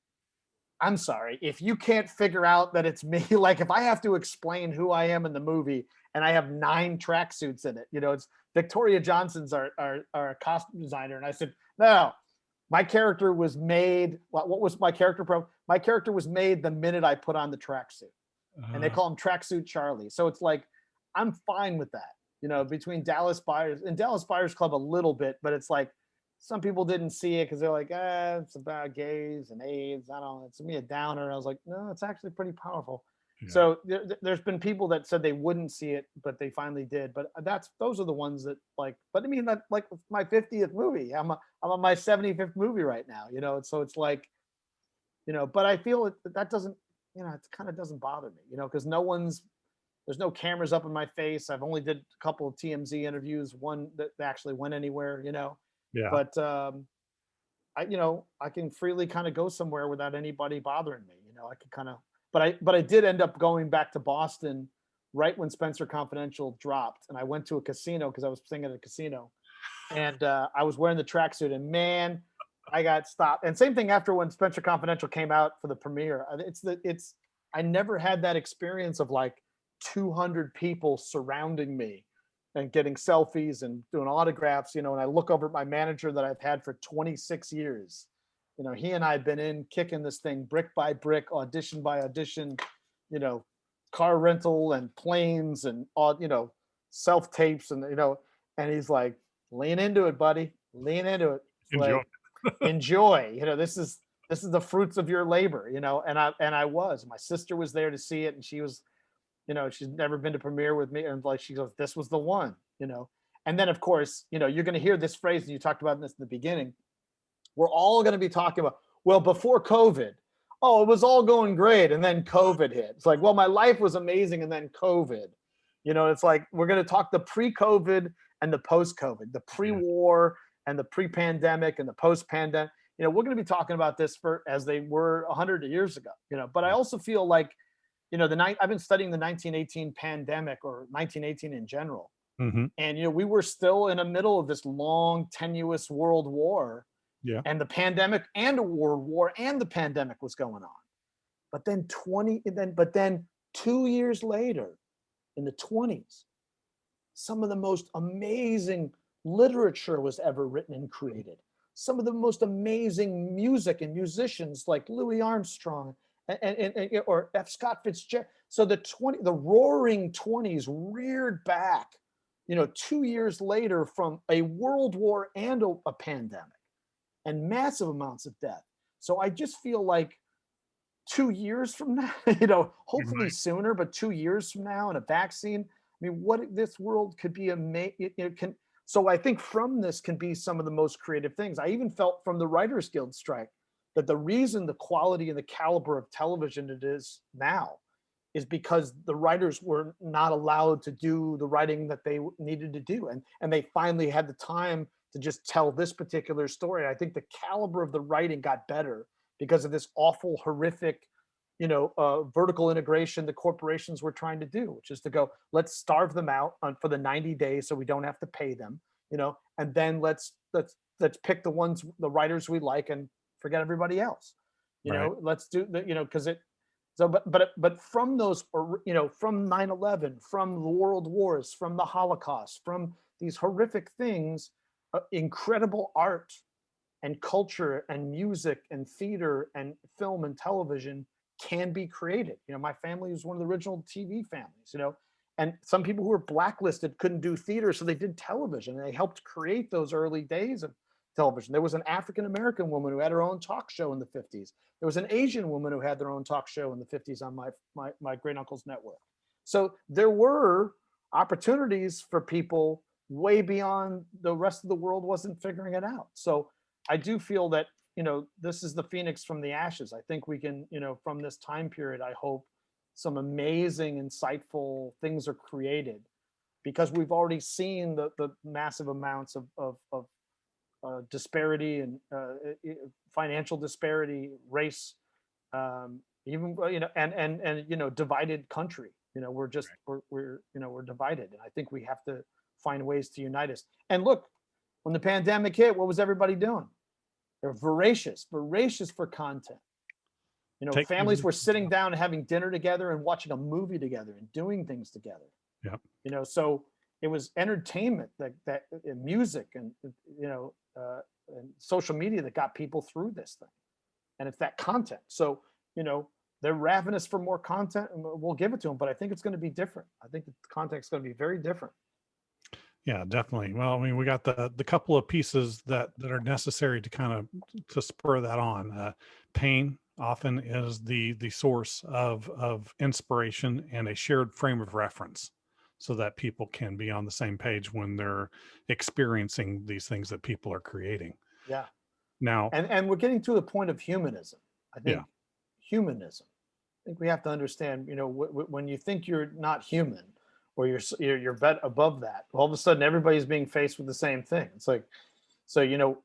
S2: I'm sorry, if you can't figure out that it's me, like if I have to explain who I am in the movie and I have 9 tracksuits in it, it's Victoria Johnson's our costume designer. And I said, no, my character was made. What was my character? My character was made the minute I put on the tracksuit, and they call him Tracksuit Charlie. So it's like, I'm fine with that, between Dallas Buyers and Dallas Buyers Club a little bit, but it's like, some people didn't see it because they're like, it's about gays and AIDS. I don't know. It's me a downer. I was like, no, it's actually pretty powerful.
S1: Yeah.
S2: So there's been people that said they wouldn't see it, but they finally did. But those are the ones that like. But I mean, that like my 50th movie. I'm on my 75th movie right now. So it's like, But I feel that doesn't, it kind of doesn't bother me. Because there's no cameras up in my face. I've only did a couple of TMZ interviews, one that actually went anywhere.
S1: Yeah.
S2: But I can freely kind of go somewhere without anybody bothering me. I can kind of, but I did end up going back to Boston right when Spencer Confidential dropped, and I went to a casino because I was singing at a casino, and I was wearing the tracksuit, and man, I got stopped. And same thing after when Spencer Confidential came out for the premiere. I never had that experience of like 200 people surrounding me and getting selfies and doing autographs, and I look over at my manager that I've had for 26 years. He and I have been in kicking this thing brick by brick, audition by audition, car rental and planes and all, self tapes and and he's like, lean into it, buddy, lean into it. It's
S1: Enjoy.
S2: like, enjoy. This is the fruits of your labor, and I was. My sister was there to see it, and she was, she's never been to premiere with me, and like she goes, this was the one. And then of course, you're going to hear this phrase, and you talked about this in the beginning. We're all going to be talking about, well, before COVID, oh, it was all going great, and then COVID hit. It's like, well, my life was amazing, and then COVID. It's like we're going to talk the pre-COVID and the post-COVID, the pre-war and the pre-pandemic and the post-pandemic. We're going to be talking about this as they were 100 years ago. But I also feel like, I've been studying the 1918 pandemic, or 1918 in general.
S1: Mm-hmm.
S2: And, we were still in the middle of this long, tenuous world war.
S1: Yeah.
S2: And the pandemic and a world war and the pandemic was going on. But then 2 years later, in the 20s, some of the most amazing literature was ever written and created. Some of the most amazing music and musicians like Louis Armstrong or F. Scott Fitzgerald. So the roaring 20s reared back, 2 years later from a world war and a pandemic and massive amounts of death. So I just feel like 2 years from now, hopefully sooner, but 2 years from now and a vaccine, I mean, what this world could be amazing. So I think from this can be some of the most creative things. I even felt from the Writers Guild strike that the reason the quality and the caliber of television it is now is because the writers were not allowed to do the writing that they needed to do. And they finally had the time to just tell this particular story. I think the caliber of the writing got better because of this awful, horrific, vertical integration the corporations were trying to do, which is to go, let's starve them out for the 90 days so we don't have to pay them, and then let's pick the writers we like and forget everybody else. Let's do the, because it. So, but from those, from 9/11, from the world wars, from the Holocaust, from these horrific things, incredible art and culture and music and theater and film and television can be created. My family was one of the original TV families, and some people who were blacklisted couldn't do theater, so they did television, and they helped create those early days of television. There was an African-American woman who had her own talk show in the 50s. There was an Asian woman who had their own talk show in the 50s on my great uncle's network. So there were opportunities for people way beyond the rest of the world wasn't figuring it out. So I do feel that, this is the phoenix from the ashes. I think we can, from this time period, I hope some amazing, insightful things are created, because we've already seen the massive amounts of disparity and financial disparity, race, even and divided country. We're divided, and I think we have to find ways to unite us. And look, When the pandemic hit, what was everybody doing? They're voracious for content. You know,
S1: Take
S2: families were sitting down and having dinner together and watching a movie together and doing things together.
S1: Yep.
S2: You know, so it was entertainment that music and and social media that got people through this thing, and it's that content. So you know, they're ravenous for more content, and we'll give it to them. But I think it's going to be different. I think the content's going to be very different.
S1: Yeah, definitely. Well, I mean, we got the couple of pieces that are necessary to kind of to spur that on. Pain often is the source of inspiration and a shared frame of reference, so that people can be on the same page when they're experiencing these things that people are creating.
S2: Yeah,
S1: Now,
S2: and we're getting to the point of humanism. I think
S1: yeah,
S2: humanism. I think we have to understand. You know, when you think you're not human, or you're bet above that, all of a sudden everybody's being faced with the same thing. It's like, so you know,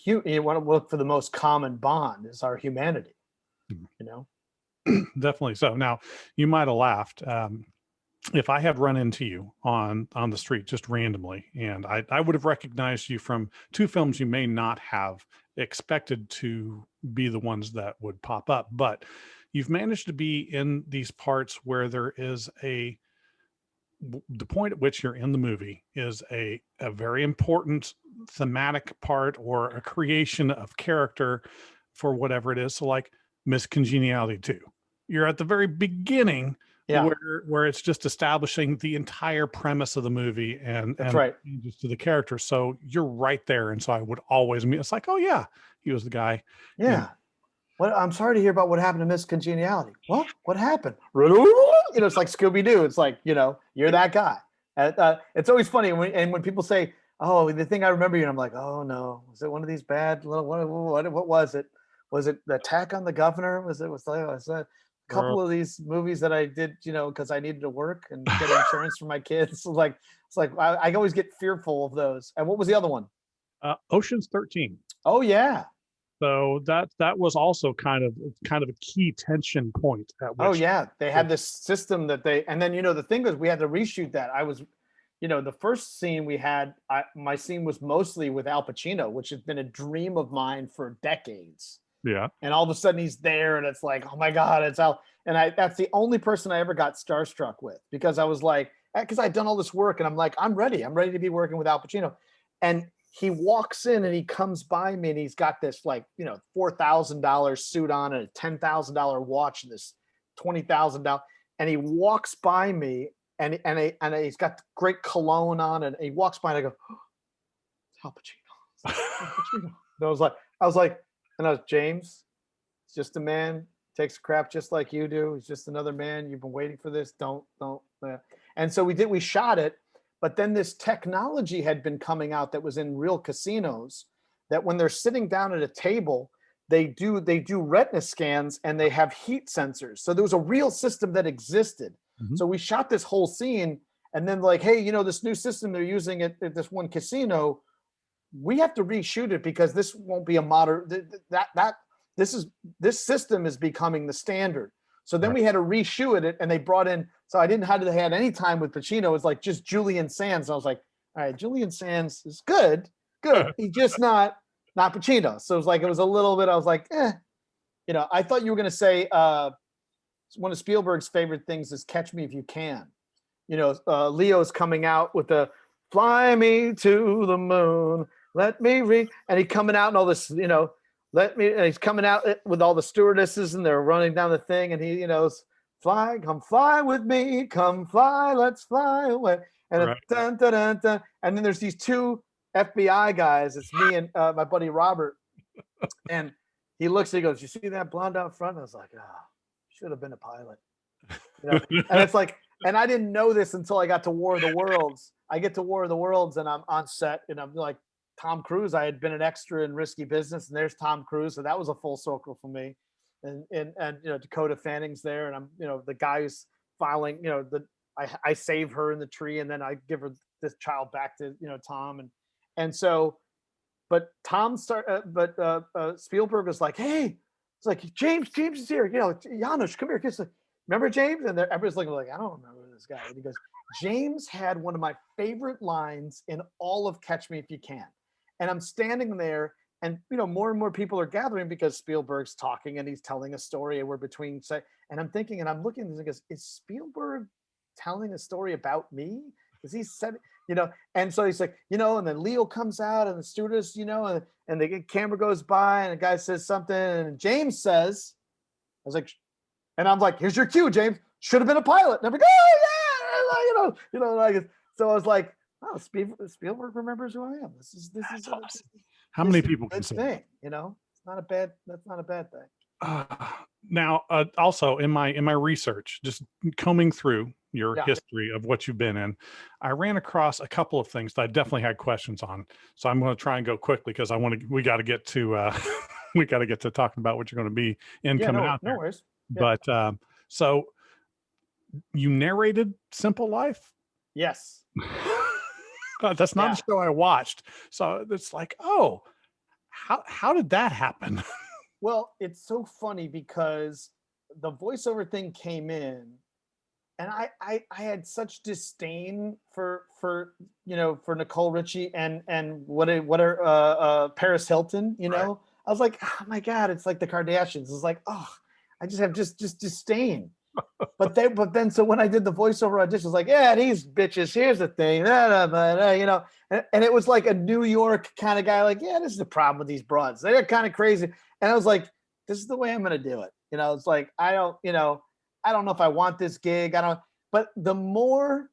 S2: you want to look for the most common bond is our humanity. You know,
S1: definitely. So now you might have laughed. If I had run into you on the street just randomly, and I would have recognized you from two films you may not have expected to be the ones that would pop up, but you've managed to be in these parts where there is the point at which you're in the movie is a very important thematic part or a creation of character for whatever it is. So like Miss Congeniality 2. You're at the very beginning
S2: yeah,
S1: where it's just establishing the entire premise of the movie
S2: that's
S1: and
S2: right.
S1: changes to the character. So you're right there. And so I would always meet, it's like, oh yeah, he was the guy, you know.
S2: Yeah. What I'm sorry to hear about what happened to Miss Congeniality. What happened? You know, it's like Scooby Doo. It's like, you know, you're that guy. And, it's always funny when people say, "Oh, the thing I remember you," and I'm like, "Oh no, was it one of these bad little what was it? Was it the Attack on the Governor? Was that a couple of these movies that I did, you know, because I needed to work and get insurance for my kids?" It's like I always get fearful of those. And what was the other one?
S1: Ocean's 13.
S2: Oh yeah,
S1: So that was also kind of a key tension point at
S2: oh
S1: which
S2: yeah, they
S1: it,
S2: had this system that and then you know the thing is we had to reshoot that. I was, you know, the first scene we had, my scene was mostly with Al Pacino, which has been a dream of mine for decades.
S1: yeah,
S2: And all of a sudden he's there, and it's like, oh my god, it's Al. And that's the only person I ever got starstruck with because I was like, because I'd done all this work, and I'm like, I'm ready to be working with Al Pacino, and he walks in and he comes by me and he's got this like, you know, $4,000 suit on and a $10,000 watch and this $20,000, and he walks by me and he's got great cologne on and he walks by and I go, oh, it's Al Pacino. It's Al Pacino. And and I was James. It's just a man, takes a crap just like you do. He's just another man. You've been waiting for this. Don't. And so we shot it. But then this technology had been coming out that was in real casinos that when they're sitting down at a table, they do retina scans and they have heat sensors. So there was a real system that existed.
S1: mm-hmm.
S2: So we shot this whole scene and then like, hey, you know, this new system they're using at this one casino, we have to reshoot it because this won't be a modern this system is becoming the standard. So then we had to reshoot it, and they brought in. So I didn't have to had any time with Pacino. It's like just Julian Sands. And I was like, all right, Julian Sands is good. He's just not Pacino. So it was a little bit. I was like, you know, I thought you were going to say one of Spielberg's favorite things is Catch Me If You Can. You know, Leo's coming out with the "Fly Me to the Moon, Let Me," and he coming out and all this, you know. And he's coming out with all the stewardesses and they're running down the thing and he, you know, come fly with me, come fly, let's fly away. And dun, dun, dun, dun. And then there's these two FBI guys. It's me and my buddy Robert. And he looks and he goes, "You see that blonde out front?" And I was like, "Oh, should have been a pilot." You know? And it's like, and I didn't know this until I got to War of the Worlds. I get to War of the Worlds and I'm on set and I'm like, Tom Cruise, I had been an extra in Risky Business, and there's Tom Cruise, so that was a full circle for me. And you know, Dakota Fanning's there, and I'm, you know, the guy who's filing, you know, I save her in the tree, and then I give her this child back to, you know, Tom, and so, but Spielberg was like, hey, it's like James is here, you know, Janusz, come here, kiss. Remember James? And everybody's looking like, I don't remember this guy. And he goes, James had one of my favorite lines in all of Catch Me If You Can. And I'm standing there, and more and more people are gathering because Spielberg's talking and he's telling a story, and we're between and I'm thinking, and I'm looking at this and goes, is Spielberg telling a story about me? Is he said, and so he's like, and then Leo comes out and the stewardess, and the camera goes by and the guy says something, and James says, I was like, and I'm like, here's your cue, James. Should have been a pilot. And I'm like, oh yeah, like, so I was like, oh, Spielberg remembers who I am. This is
S1: awesome. How many people
S2: can say thing, It's not a bad. That's not a bad thing.
S1: Now, also in my research, just combing through your history of what you've been in, I ran across a couple of things that I definitely had questions on. So I'm going to try and go quickly because we got to get to we got to get to talking about what you're going to be in coming out there.
S2: No worries. Yeah.
S1: But so you narrated Simple Life?
S2: Yes.
S1: That's not a show I watched. So it's like, oh, how did that happen?
S2: Well, it's so funny because the voiceover thing came in, and I had such disdain for Nicole Richie and what are Paris Hilton,
S1: Right.
S2: I was like, oh my God, it's like the Kardashians. It's like, oh, I just have just disdain. But then so when I did the voiceover audition, it's like, yeah, these bitches, here's the thing, and it was like a New York kind of guy, like, yeah, this is the problem with these broads. They're kind of crazy. And I was like, this is the way I'm going to do it. It's like, I don't know if I want this gig. But the more,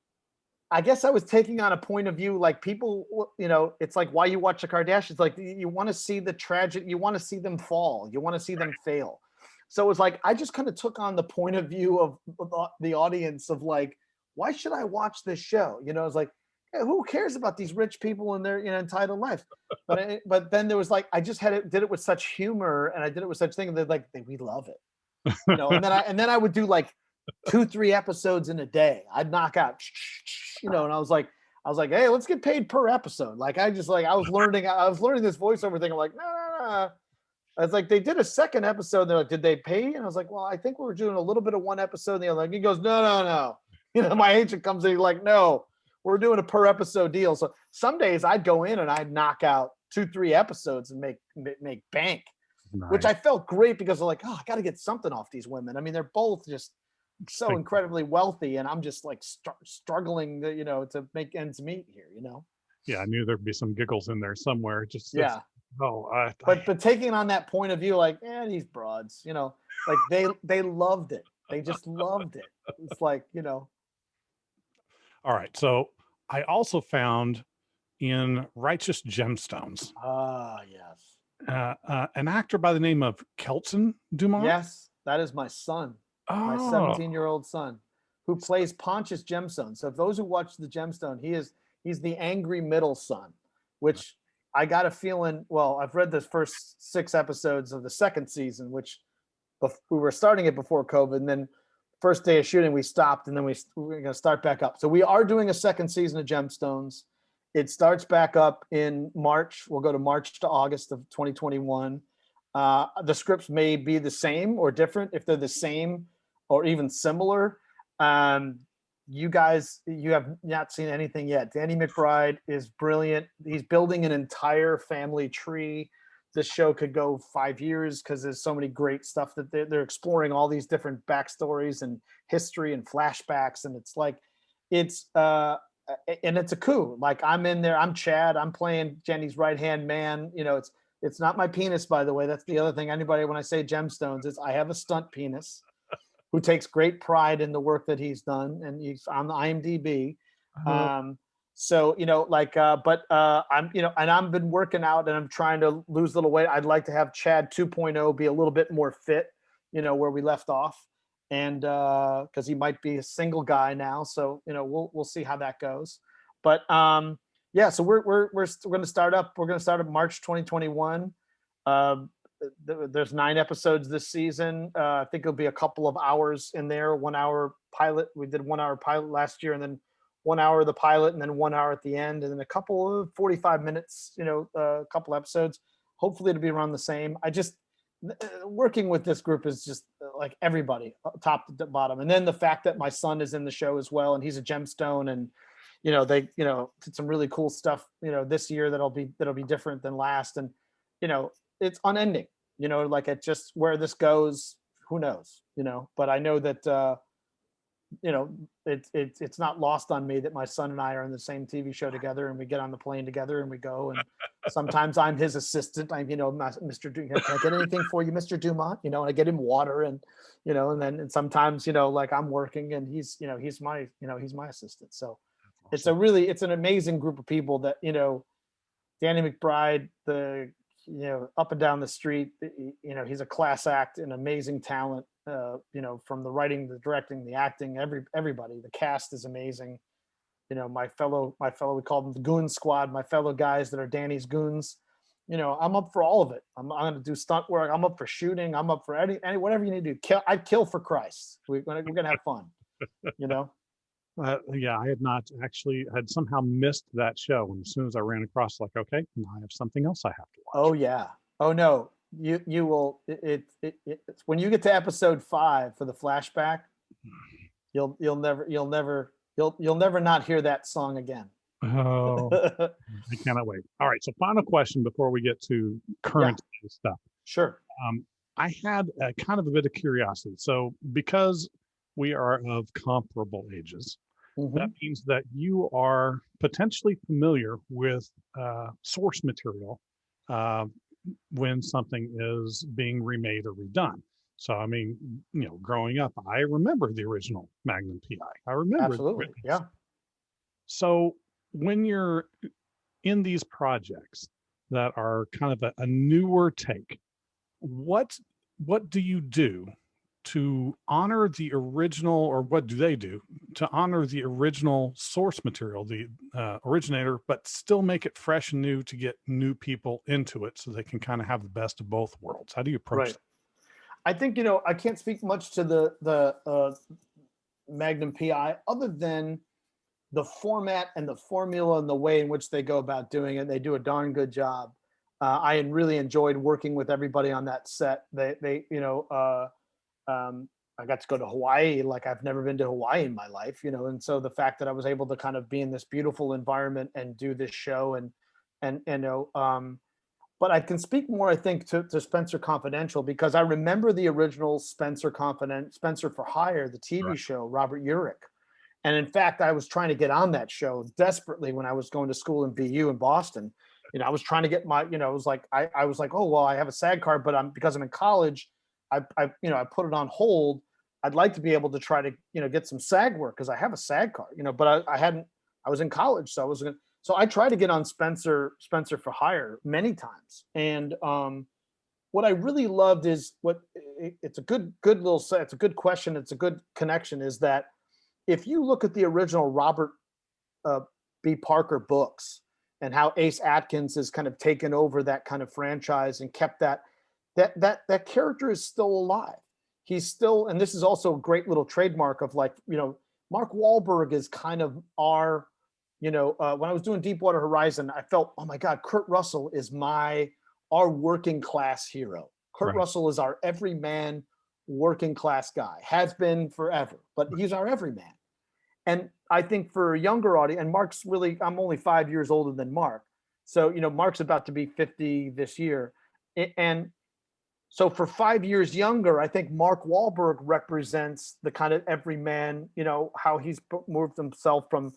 S2: I guess I was taking on a point of view, like people, it's like why you watch the Kardashians, like you want to see the tragic, you want to see them fall. You want to see them fail. So it was like, I just kind of took on the point of view of the audience of like, why should I watch this show? It's like, hey, who cares about these rich people and their entitled lives? But then there was like, I just did it with such humor, and I did it with such thing that like, we love it, and then I would do like 2-3 episodes in a day. I'd knock out, and I was like, hey, let's get paid per episode. Like I was learning this voiceover thing. I'm like, no. I was like, they did a second episode. They're like, did they pay? And I was like, well, I think we were doing a little bit of one episode. And the other, like, he goes, no. My agent comes in, he's like, no, we're doing a per episode deal. So some days I'd go in and I'd knock out 2-3 episodes and make bank,
S1: Nice.
S2: Which I felt great because I'm like, oh, I got to get something off these women. I mean, they're both just so incredibly wealthy, and I'm just like struggling to make ends meet here.
S1: Yeah, I knew there'd be some giggles in there somewhere. Just
S2: but taking on that point of view, like, these broads, like they loved it. They just loved it. It's like,
S1: All right. So I also found in Righteous Gemstones.
S2: Yes.
S1: An actor by the name of James Dumont.
S2: Yes, that is my son, my 17-year-old son, who plays Pontius Gemstone. So if those who watch the Gemstone, he's the angry middle son, which I got a feeling. Well, I've read the first 6 episodes of the second season, which we were starting it before COVID, and then first day of shooting we stopped, and then we're going to start back up. So we are doing a second season of Gemstones. It starts back up in March. We'll go to March to August of 2021. The scripts may be the same or different. If they're the same or even similar, you have not seen anything yet. Danny McBride is brilliant. He's building an entire family tree. This show could go 5 years because there's so many great stuff that they're exploring, all these different backstories and history and flashbacks. And it's like, it's a coup. Like, I'm in there, I'm Chad, I'm playing Jenny's right-hand man. It's not my penis, by the way. That's the other thing. When I say Gemstones, is I have a stunt penis who takes great pride in the work that he's done, and he's on the IMDb. So, I'm, and I've been working out and I'm trying to lose a little weight. I'd like to have Chad 2.0 be a little bit more fit, where we left off. And because he might be a single guy now. So, we'll see how that goes. But so we're going to start up. We're going to start up March 2021. There's 9 episodes this season. I think it'll be a couple of hours in there. 1 hour pilot. We did 1 hour pilot last year, and then 1 hour of the pilot, and then 1 hour at the end, and then a couple of 45 minutes, a couple episodes. Hopefully it'll be around the same. I just, working with this group is just like everybody, top to bottom. And then the fact that my son is in the show as well, and he's a Gemstone, and they, did some really cool stuff, this year that'll be different than last. And, it's unending, like it just where this goes, who knows, but I know that, it's not lost on me that my son and I are in the same TV show together, and we get on the plane together and we go, and sometimes I'm his assistant. I'm, Mr. Can I get anything for you, Mr. Dumont? And I get him water, and, and sometimes, like I'm working and he's my assistant. So it's it's an amazing group of people that, Danny McBride, up and down the street, he's a class act, an amazing talent, from the writing, the directing, the acting, everybody. The cast is amazing. My fellow, we call them the Goon Squad, my fellow guys that are Danny's goons. I'm up for all of it. I'm going to do stunt work. I'm up for shooting. I'm up for any whatever you need to do. I'd kill for Christ. We're gonna have fun.
S1: Yeah, I had somehow missed that show, and as soon as I ran across, like, okay, now I have something else I have to watch.
S2: Oh yeah. Oh no. You will. It's when you get to episode 5 for the flashback, you'll never not hear that song again.
S1: Oh, I cannot wait. All right, so final question before we get to current stuff.
S2: Sure.
S1: I had kind of a bit of curiosity. So because we are of comparable ages, that means that you are potentially familiar with source material when something is being remade or redone. So, I mean, growing up, I remember the original Magnum PI. I remember.
S2: Absolutely. Yeah.
S1: So when you're in these projects that are kind of a newer take, what do you do to honor the original, or what do they do to honor the original source material, the originator, but still make it fresh and new to get new people into it so they can kind of have the best of both worlds? How do you approach that?
S2: I think, I can't speak much to the Magnum PI other than the format and the formula and the way in which they go about doing it. They do a darn good job. I really enjoyed working with everybody on that set. I got to go to Hawaii like I've never been to Hawaii in my life, and so the fact that I was able to kind of be in this beautiful environment and do this show but I can speak more, I think, to Spencer Confidential, because I remember the original Spencer for Hire, the TV show, Robert Urich. And in fact, I was trying to get on that show desperately when I was going to school in BU in Boston. I was trying to get my, it was like, I was like, oh, well, I have a SAG card, but because I'm in college, I put it on hold. I'd like to be able to try to, get some SAG work because I have a SAG card, but I was in college. So I tried to get on Spencer for Hire many times. And what I really loved is it's a good little set. It's a good question. It's a good connection, is that if you look at the original Robert B. Parker books and how Ace Atkins has kind of taken over that kind of franchise and kept that character is still alive. He's still, and this is also a great little trademark of Mark Wahlberg is kind of our, when I was doing Deepwater Horizon, I felt, oh my God, Kurt Russell is our working class hero. Kurt Russell is our everyman working class guy, has been forever, but he's our everyman. And I think for a younger audience, and I'm only 5 years older than Mark. So, Mark's about to be 50 this year. And so for 5 years younger, I think Mark Wahlberg represents the kind of everyman, how he's moved himself from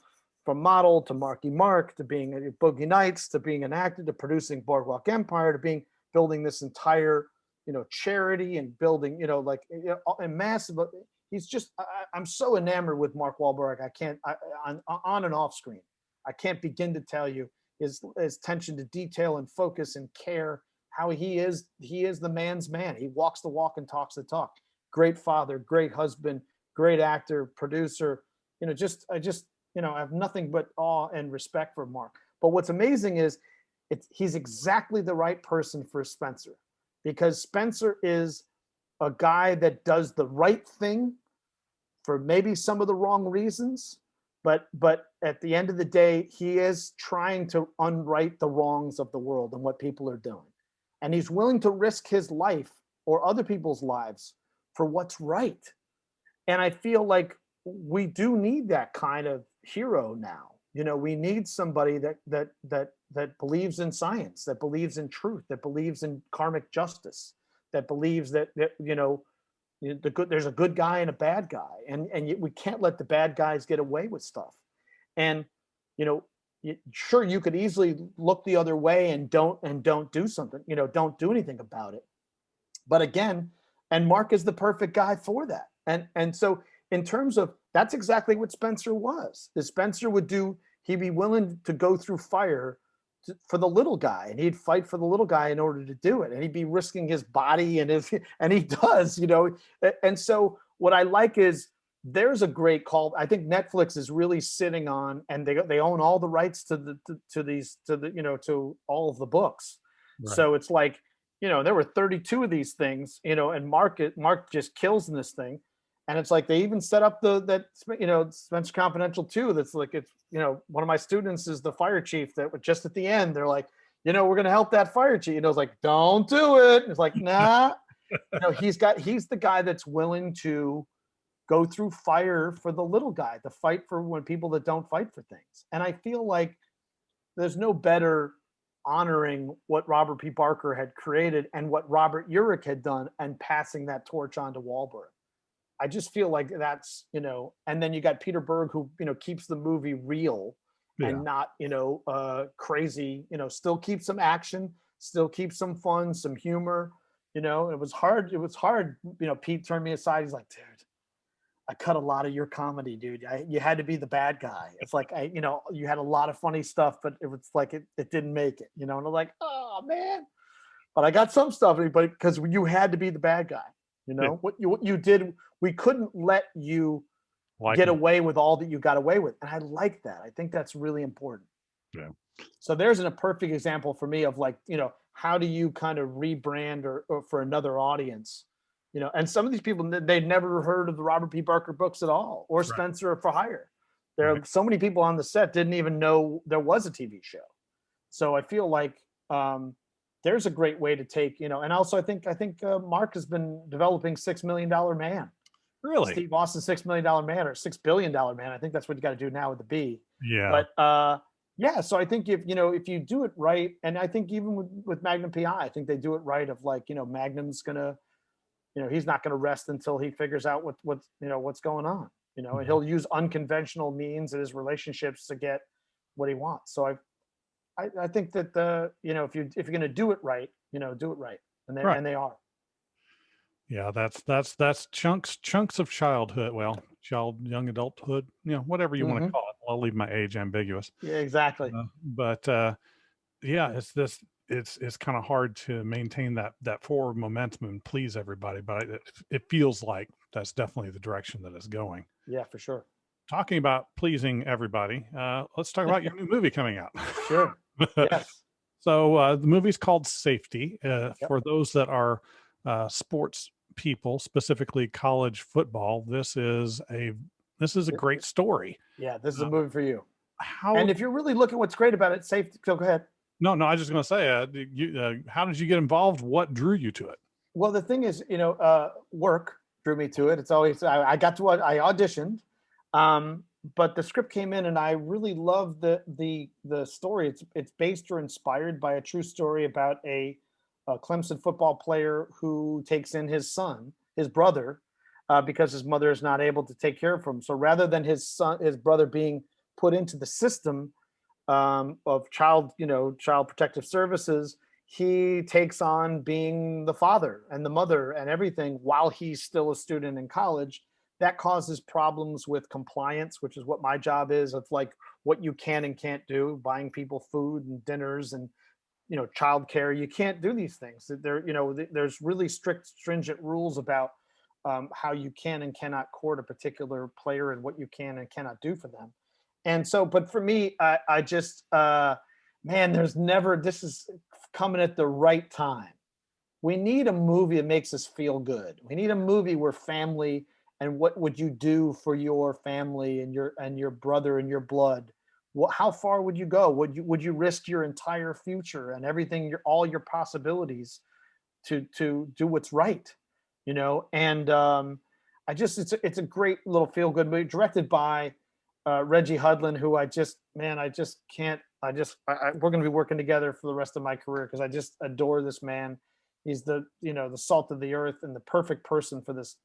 S2: model to Marky Mark, to being a Boogie Nights, to being an actor, to producing Boardwalk Empire, to building this entire, charity and building, a massive. He's just, I'm so enamored with Mark Wahlberg. I can't, on and off screen, I can't begin to tell you his attention to detail and focus and care, how he is the man's man. He walks the walk and talks the talk. Great father, great husband, great actor, producer, I have nothing but awe and respect for Mark. But what's amazing is he's exactly the right person for Spencer, because Spencer is a guy that does the right thing for maybe some of the wrong reasons, but at the end of the day, he is trying to unright the wrongs of the world and what people are doing. And he's willing to risk his life or other people's lives for what's right. And I feel like we do need that kind of hero now. We need somebody that believes in science, that believes in truth, that believes in karmic justice, that believes that there's a good guy and a bad guy, and yet we can't let the bad guys get away with stuff. And you know, sure, you could easily look the other way and don't do something, don't do anything about it. But again, and Mark is the perfect guy for that. And so in terms of, that's exactly what Spencer was. Is Spencer he'd be willing to go through fire for the little guy, and he'd fight for the little guy in order to do it, and he'd be risking his body, and he does. And so what I like is, there's a great call. I think Netflix is really sitting on, and they own all the rights to all of the books.
S1: Right.
S2: So it's like, there were 32 of these things, and Mark just kills in this thing. And it's like, they even set up Spencer Confidential 2. That's like, it's, one of my students is the fire chief, that just at the end, they're like, we're going to help that fire chief. And I was like, don't do it. And it's like, nah, he's the guy that's willing to go through fire for the little guy, to fight for when people that don't fight for things. And I feel like there's no better honoring what Robert P. Barker had created and what Robert Urich had done, and passing that torch on to Wahlberg. I just feel like that's, and then you got Peter Berg, who, keeps the movie real and not, crazy, still keeps some action, still keeps some fun, some humor, it was hard. Pete turned me aside. He's like, dude, I cut a lot of your comedy, dude. You had to be the bad guy. It's like, you had a lot of funny stuff, but it was like, it didn't make it, and I'm like, oh man, but I got some stuff, but because you had to be the bad guy, what you did, we couldn't let you get away with all that you got away with. And I like that. I think that's really important.
S1: Yeah.
S2: So there's a perfect example for me of like, how do you kind of rebrand or for another audience? And some of these people, they'd never heard of the Robert P. Barker books at all, or Spencer for Hire. There are so many people on the set didn't even know there was a TV show. So I feel like there's a great way to take, and also I think Mark has been developing $6 Million Man.
S1: Really?
S2: Steve Austin's $6 Million Man, or $6 billion Man. I think that's what you got to do now with the B.
S1: Yeah.
S2: But yeah, so I think if you do it right, and I think even with Magnum PI, I think they do it right, of like, Magnum's gonna, he's not going to rest until he figures out what's going on, and he'll use unconventional means in his relationships to get what he wants. So I think that if you're going to do it right, do it right, and they are.
S1: Yeah, that's chunks of childhood. Well, young adulthood, whatever you want to call it. I'll leave my age ambiguous.
S2: Yeah, exactly.
S1: But yeah, it's kind of hard to maintain that forward momentum and please everybody. But it feels like that's definitely the direction that it's going.
S2: Yeah, for sure.
S1: Talking about pleasing everybody, let's talk about your new movie coming out.
S2: Sure. Yes.
S1: So the movie's called Safety. For those that are sports people, specifically college football, this is a great story.
S2: Yeah, this is a movie for you.
S1: How?
S2: And if you're really looking, what's great about it, Safety. Go ahead.
S1: No, I was just going to say, how did you get involved? What drew you to it?
S2: Well, the thing is, work drew me to it. It's always I auditioned, but the script came in, and I really love the story. It's based or inspired by a true story about a Clemson football player who takes in his brother, because his mother is not able to take care of him. So rather than his brother being put into the system of child protective services, he takes on being the father and the mother and everything while he's still a student in college. That causes problems with compliance, which is what my job is. It's like what you can and can't do, buying people food and dinners and childcare. You can't do these things. There's really stringent rules about how you can and cannot court a particular player and what you can and cannot do for them. And so, but for me, I just, this is coming at the right time. We need a movie that makes us feel good. We need a movie where family, and what would you do for your family and your brother and your blood? How far would you go? Would you risk your entire future and everything, all your possibilities to do what's right? And it's a great little feel good movie, directed by Reggie Hudlin, who I just can't. We're going to be working together for the rest of my career because I just adore this man. He's the salt of the earth and the perfect person for this.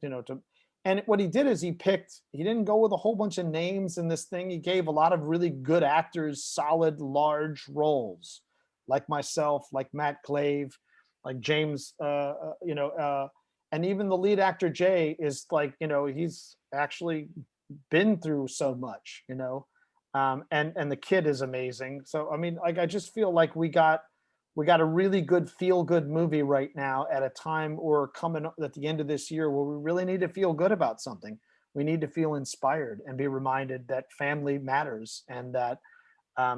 S2: And what he did is he didn't go with a whole bunch of names in this thing. He gave a lot of really good actors solid, large roles, like myself, like Matt Glave, like James, and even the lead actor, Jay, is like, he's actually been through so much, and the kid is amazing. So, I mean, like, I just feel like we got a really good feel-good movie right now at a time or coming at the end of this year where we really need to feel good about something. We need to feel inspired and be reminded that family matters, and that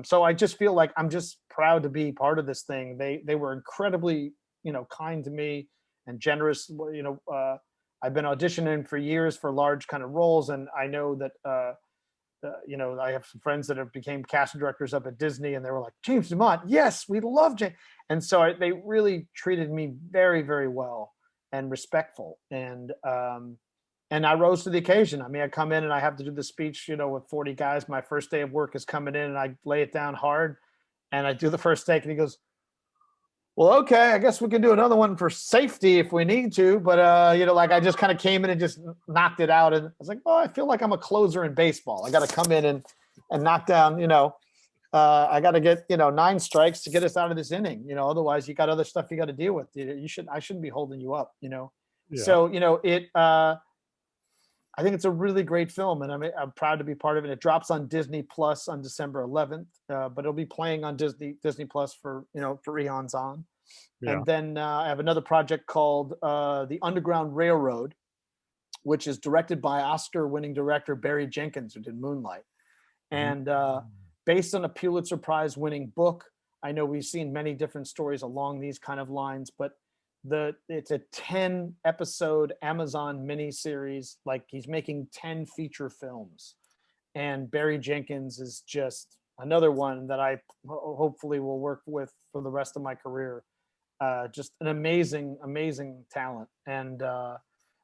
S2: so I just feel like I'm just proud to be part of this thing. They were incredibly, kind to me and generous. I've been auditioning for years for large kind of roles, and I know that I have some friends that have became casting directors up at Disney, and they were like, James Dumont, yes, we love James. And so they really treated me very, very well and respectful. And I rose to the occasion. I mean, I come in and I have to do the speech, with 40 guys. My first day of work is coming in, and I lay it down hard, and I do the first take, and he goes, well, okay, I guess we can do another one for safety if we need to. But, like, I just kind of came in and just knocked it out. And I was like, oh, I feel like I'm a closer in baseball. I got to come in and knock down, I got to get, 9 strikes to get us out of this inning. Otherwise you got other stuff you got to deal with. I shouldn't be holding you up,
S1: Yeah.
S2: So, I think it's a really great film, and I'm proud to be part of it. It drops on Disney Plus on December 11th, but it'll be playing on Disney Plus for eons on.
S1: Yeah.
S2: And then I have another project called The Underground Railroad, which is directed by Oscar-winning director Barry Jenkins, who did Moonlight, and based on a Pulitzer Prize-winning book. I know we've seen many different stories along these kind of lines, but it's a 10-episode Amazon miniseries. Like, he's making 10 feature films, and Barry Jenkins is just another one that I hopefully will work with for the rest of my career. Just an amazing talent. And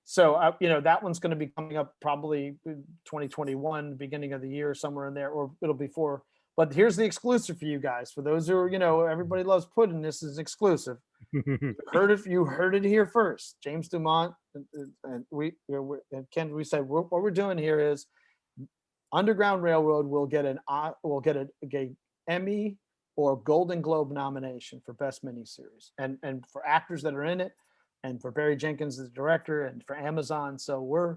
S2: so that one's going to be coming up probably 2021, beginning of the year, somewhere in there, or it'll be for. But here's the exclusive for you guys. For those who are, everybody loves pudding. This is exclusive. You heard it here first. James Dumont and Ken. We said what we're doing here is Underground Railroad will get a Emmy or Golden Globe nomination for Best Miniseries, and for actors that are in it, and for Barry Jenkins as director, and for Amazon. So we're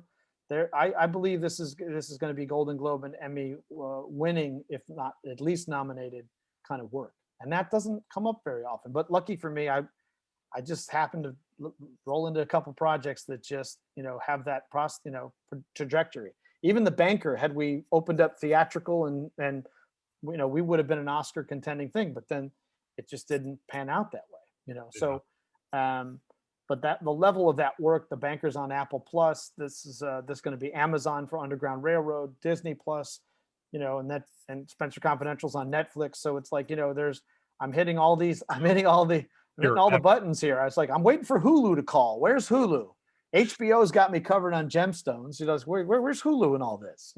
S2: there. I believe this is going to be Golden Globe and Emmy winning, if not at least nominated, kind of work. And that doesn't come up very often. But lucky for me, I just happened to roll into a couple projects that just, have that trajectory. Even The Banker, had we opened up theatrical and we would have been an Oscar contending thing, but then it just didn't pan out that way, So, but the level of that work, The Banker's on Apple Plus. This is going to be Amazon for Underground Railroad, Disney Plus, and Spencer Confidential's on Netflix. So it's like, I'm hitting all the buttons here. I was like, I'm waiting for Hulu to call. Where's Hulu? HBO's got me covered on Gemstones. Where's Hulu in all this?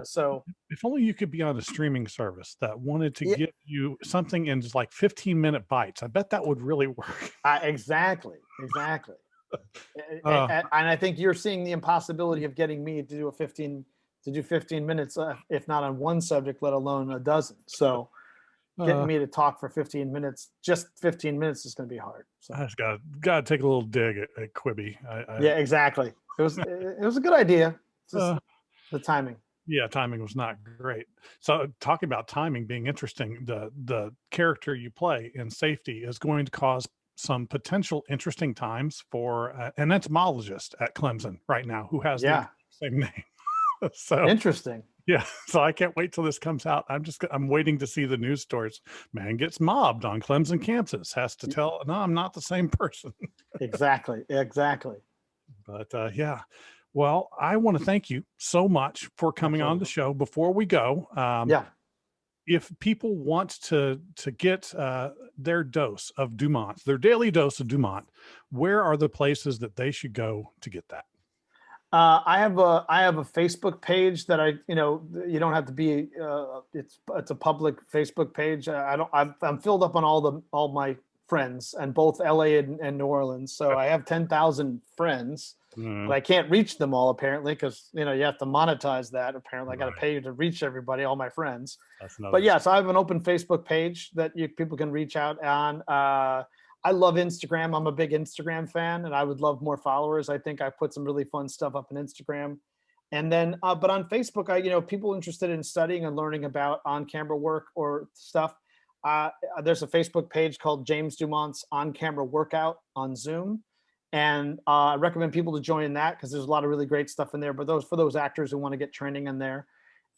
S2: So
S1: if only you could be on a streaming service that wanted to give you something in just like 15-minute bites. I bet that would really work.
S2: Exactly. And I think you're seeing the impossibility of getting me to do 15 minutes, if not on one subject, let alone a dozen. So getting me to talk for 15 minutes, just 15 minutes, is going to be hard. So
S1: I just got to take a little dig at Quibi.
S2: Yeah, exactly. It was a good idea. Just the timing.
S1: Yeah, timing was not great. So talking about timing being interesting, the character you play in Safety is going to cause some potential interesting times for an entomologist at Clemson right now who has the same name. So
S2: interesting.
S1: Yeah, so I can't wait till this comes out. I'm waiting to see the news stories. Man gets mobbed on Clemson campus, has to tell, no, I'm not the same person.
S2: Exactly.
S1: But yeah, well, I want to thank you so much for coming on the show. Before we go, if people want to get their dose of Dumont, their daily dose of Dumont, where are the places that they should go to get that?
S2: I have a Facebook page that you don't have to be it's a public Facebook page. I'm filled up on all my friends and both LA and New Orleans. So I have 10,000 friends, but I can't reach them all apparently because you have to monetize that. Apparently, I got to pay to reach everybody, all my friends. But yeah, so I have an open Facebook page that people can reach out on. I love Instagram. I'm a big Instagram fan, and I would love more followers. I think I put some really fun stuff up on Instagram. And then, but on Facebook, people interested in studying and learning about on-camera work or stuff. There's a Facebook page called James Dumont's On-Camera Workout on Zoom. And I recommend people to join that because there's a lot of really great stuff in there. But for those actors who want to get training in there.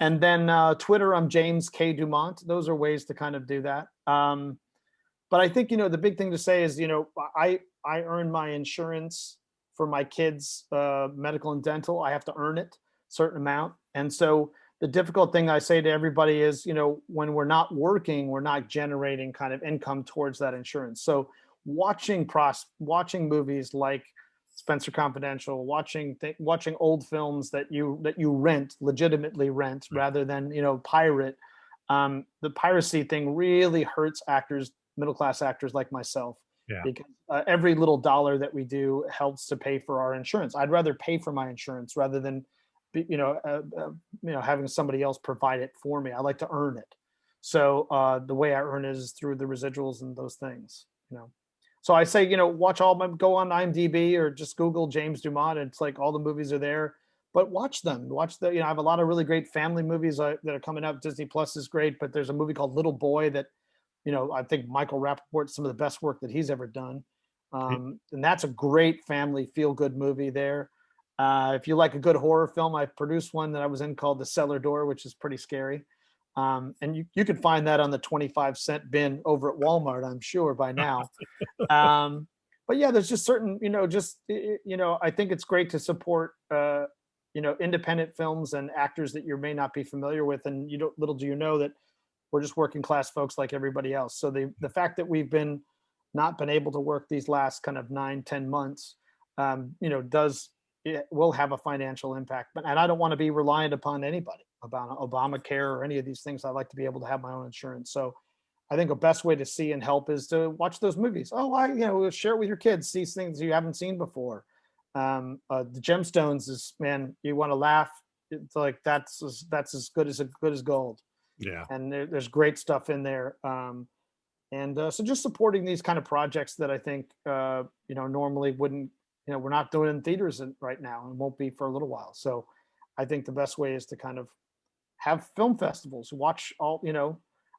S2: And then Twitter, I'm James K. Dumont. Those are ways to kind of do that. But I think, the big thing to say is, I earn my insurance for my kids' medical and dental. I have to earn it, a certain amount. And so the difficult thing I say to everybody is, when we're not working, we're not generating kind of income towards that insurance. So watching movies like Spencer Confidential, watching old films that you legitimately rent rather than, pirate. The piracy thing really hurts actors, middle-class actors like myself, because every little dollar that we do helps to pay for our insurance. I'd rather pay for my insurance rather than, having somebody else provide it for me. I like to earn it. So the way I earn it is through the residuals and those things, So I say, watch go on IMDb or just Google James Dumont. It's like all the movies are there, but watch them. I have a lot of really great family movies that are coming up. Disney Plus is great, but there's a movie called Little Boy that, I think Michael Rappaport's some of the best work that he's ever done. And that's a great family feel-good movie there. If you like a good horror film, I produced one that I was in called The Cellar Door, which is pretty scary. And you can find that on the 25-cent bin over at Walmart, I'm sure by now. But yeah, there's just certain, I think it's great to support, independent films and actors that you may not be familiar with. And little do you know that we're just working class folks like everybody else. So the fact that we've not been able to work these last kind of 9-10 months, will have a financial impact. And I don't want to be reliant upon anybody about Obamacare or any of these things. I like to be able to have my own insurance. So I think the best way to see and help is to watch those movies. Share it with your kids, see things you haven't seen before. The Gemstones is, man, you want to laugh. It's like, that's as good as gold.
S1: Yeah.
S2: And there's great stuff in there. So just supporting these kind of projects that I think, normally wouldn't, we're not doing in theaters right now and won't be for a little while. So I think the best way is to kind of have film festivals, watch all,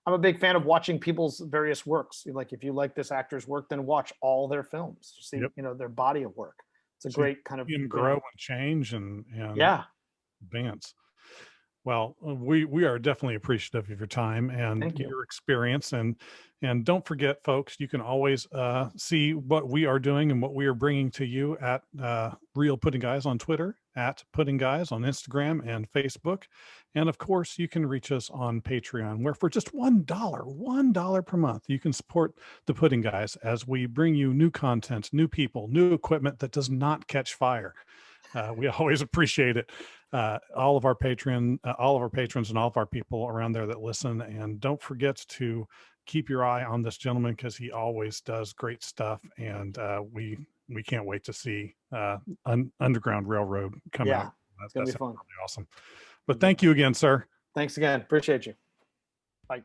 S2: I'm a big fan of watching people's various works. Like if you like this actor's work, then watch all their films, see, their body of work. It's a great kind of
S1: grow and change and
S2: yeah,
S1: advance. Well, we are definitely appreciative of your time and your experience. And don't forget, folks, you can always see what we are doing and what we are bringing to you at Real Pudding Guys on Twitter, at Pudding Guys on Instagram and Facebook. And of course, you can reach us on Patreon, where for just $1 per month, you can support the Pudding Guys as we bring you new content, new people, new equipment that does not catch fire. We always appreciate it. All of our patrons and all of our people around there that listen. And don't forget to keep your eye on this gentleman because he always does great stuff. And we can't wait to see Underground Railroad come out.
S2: It's gonna be fun.
S1: Really awesome. But thank you again, sir.
S2: Thanks again. Appreciate you. Bye.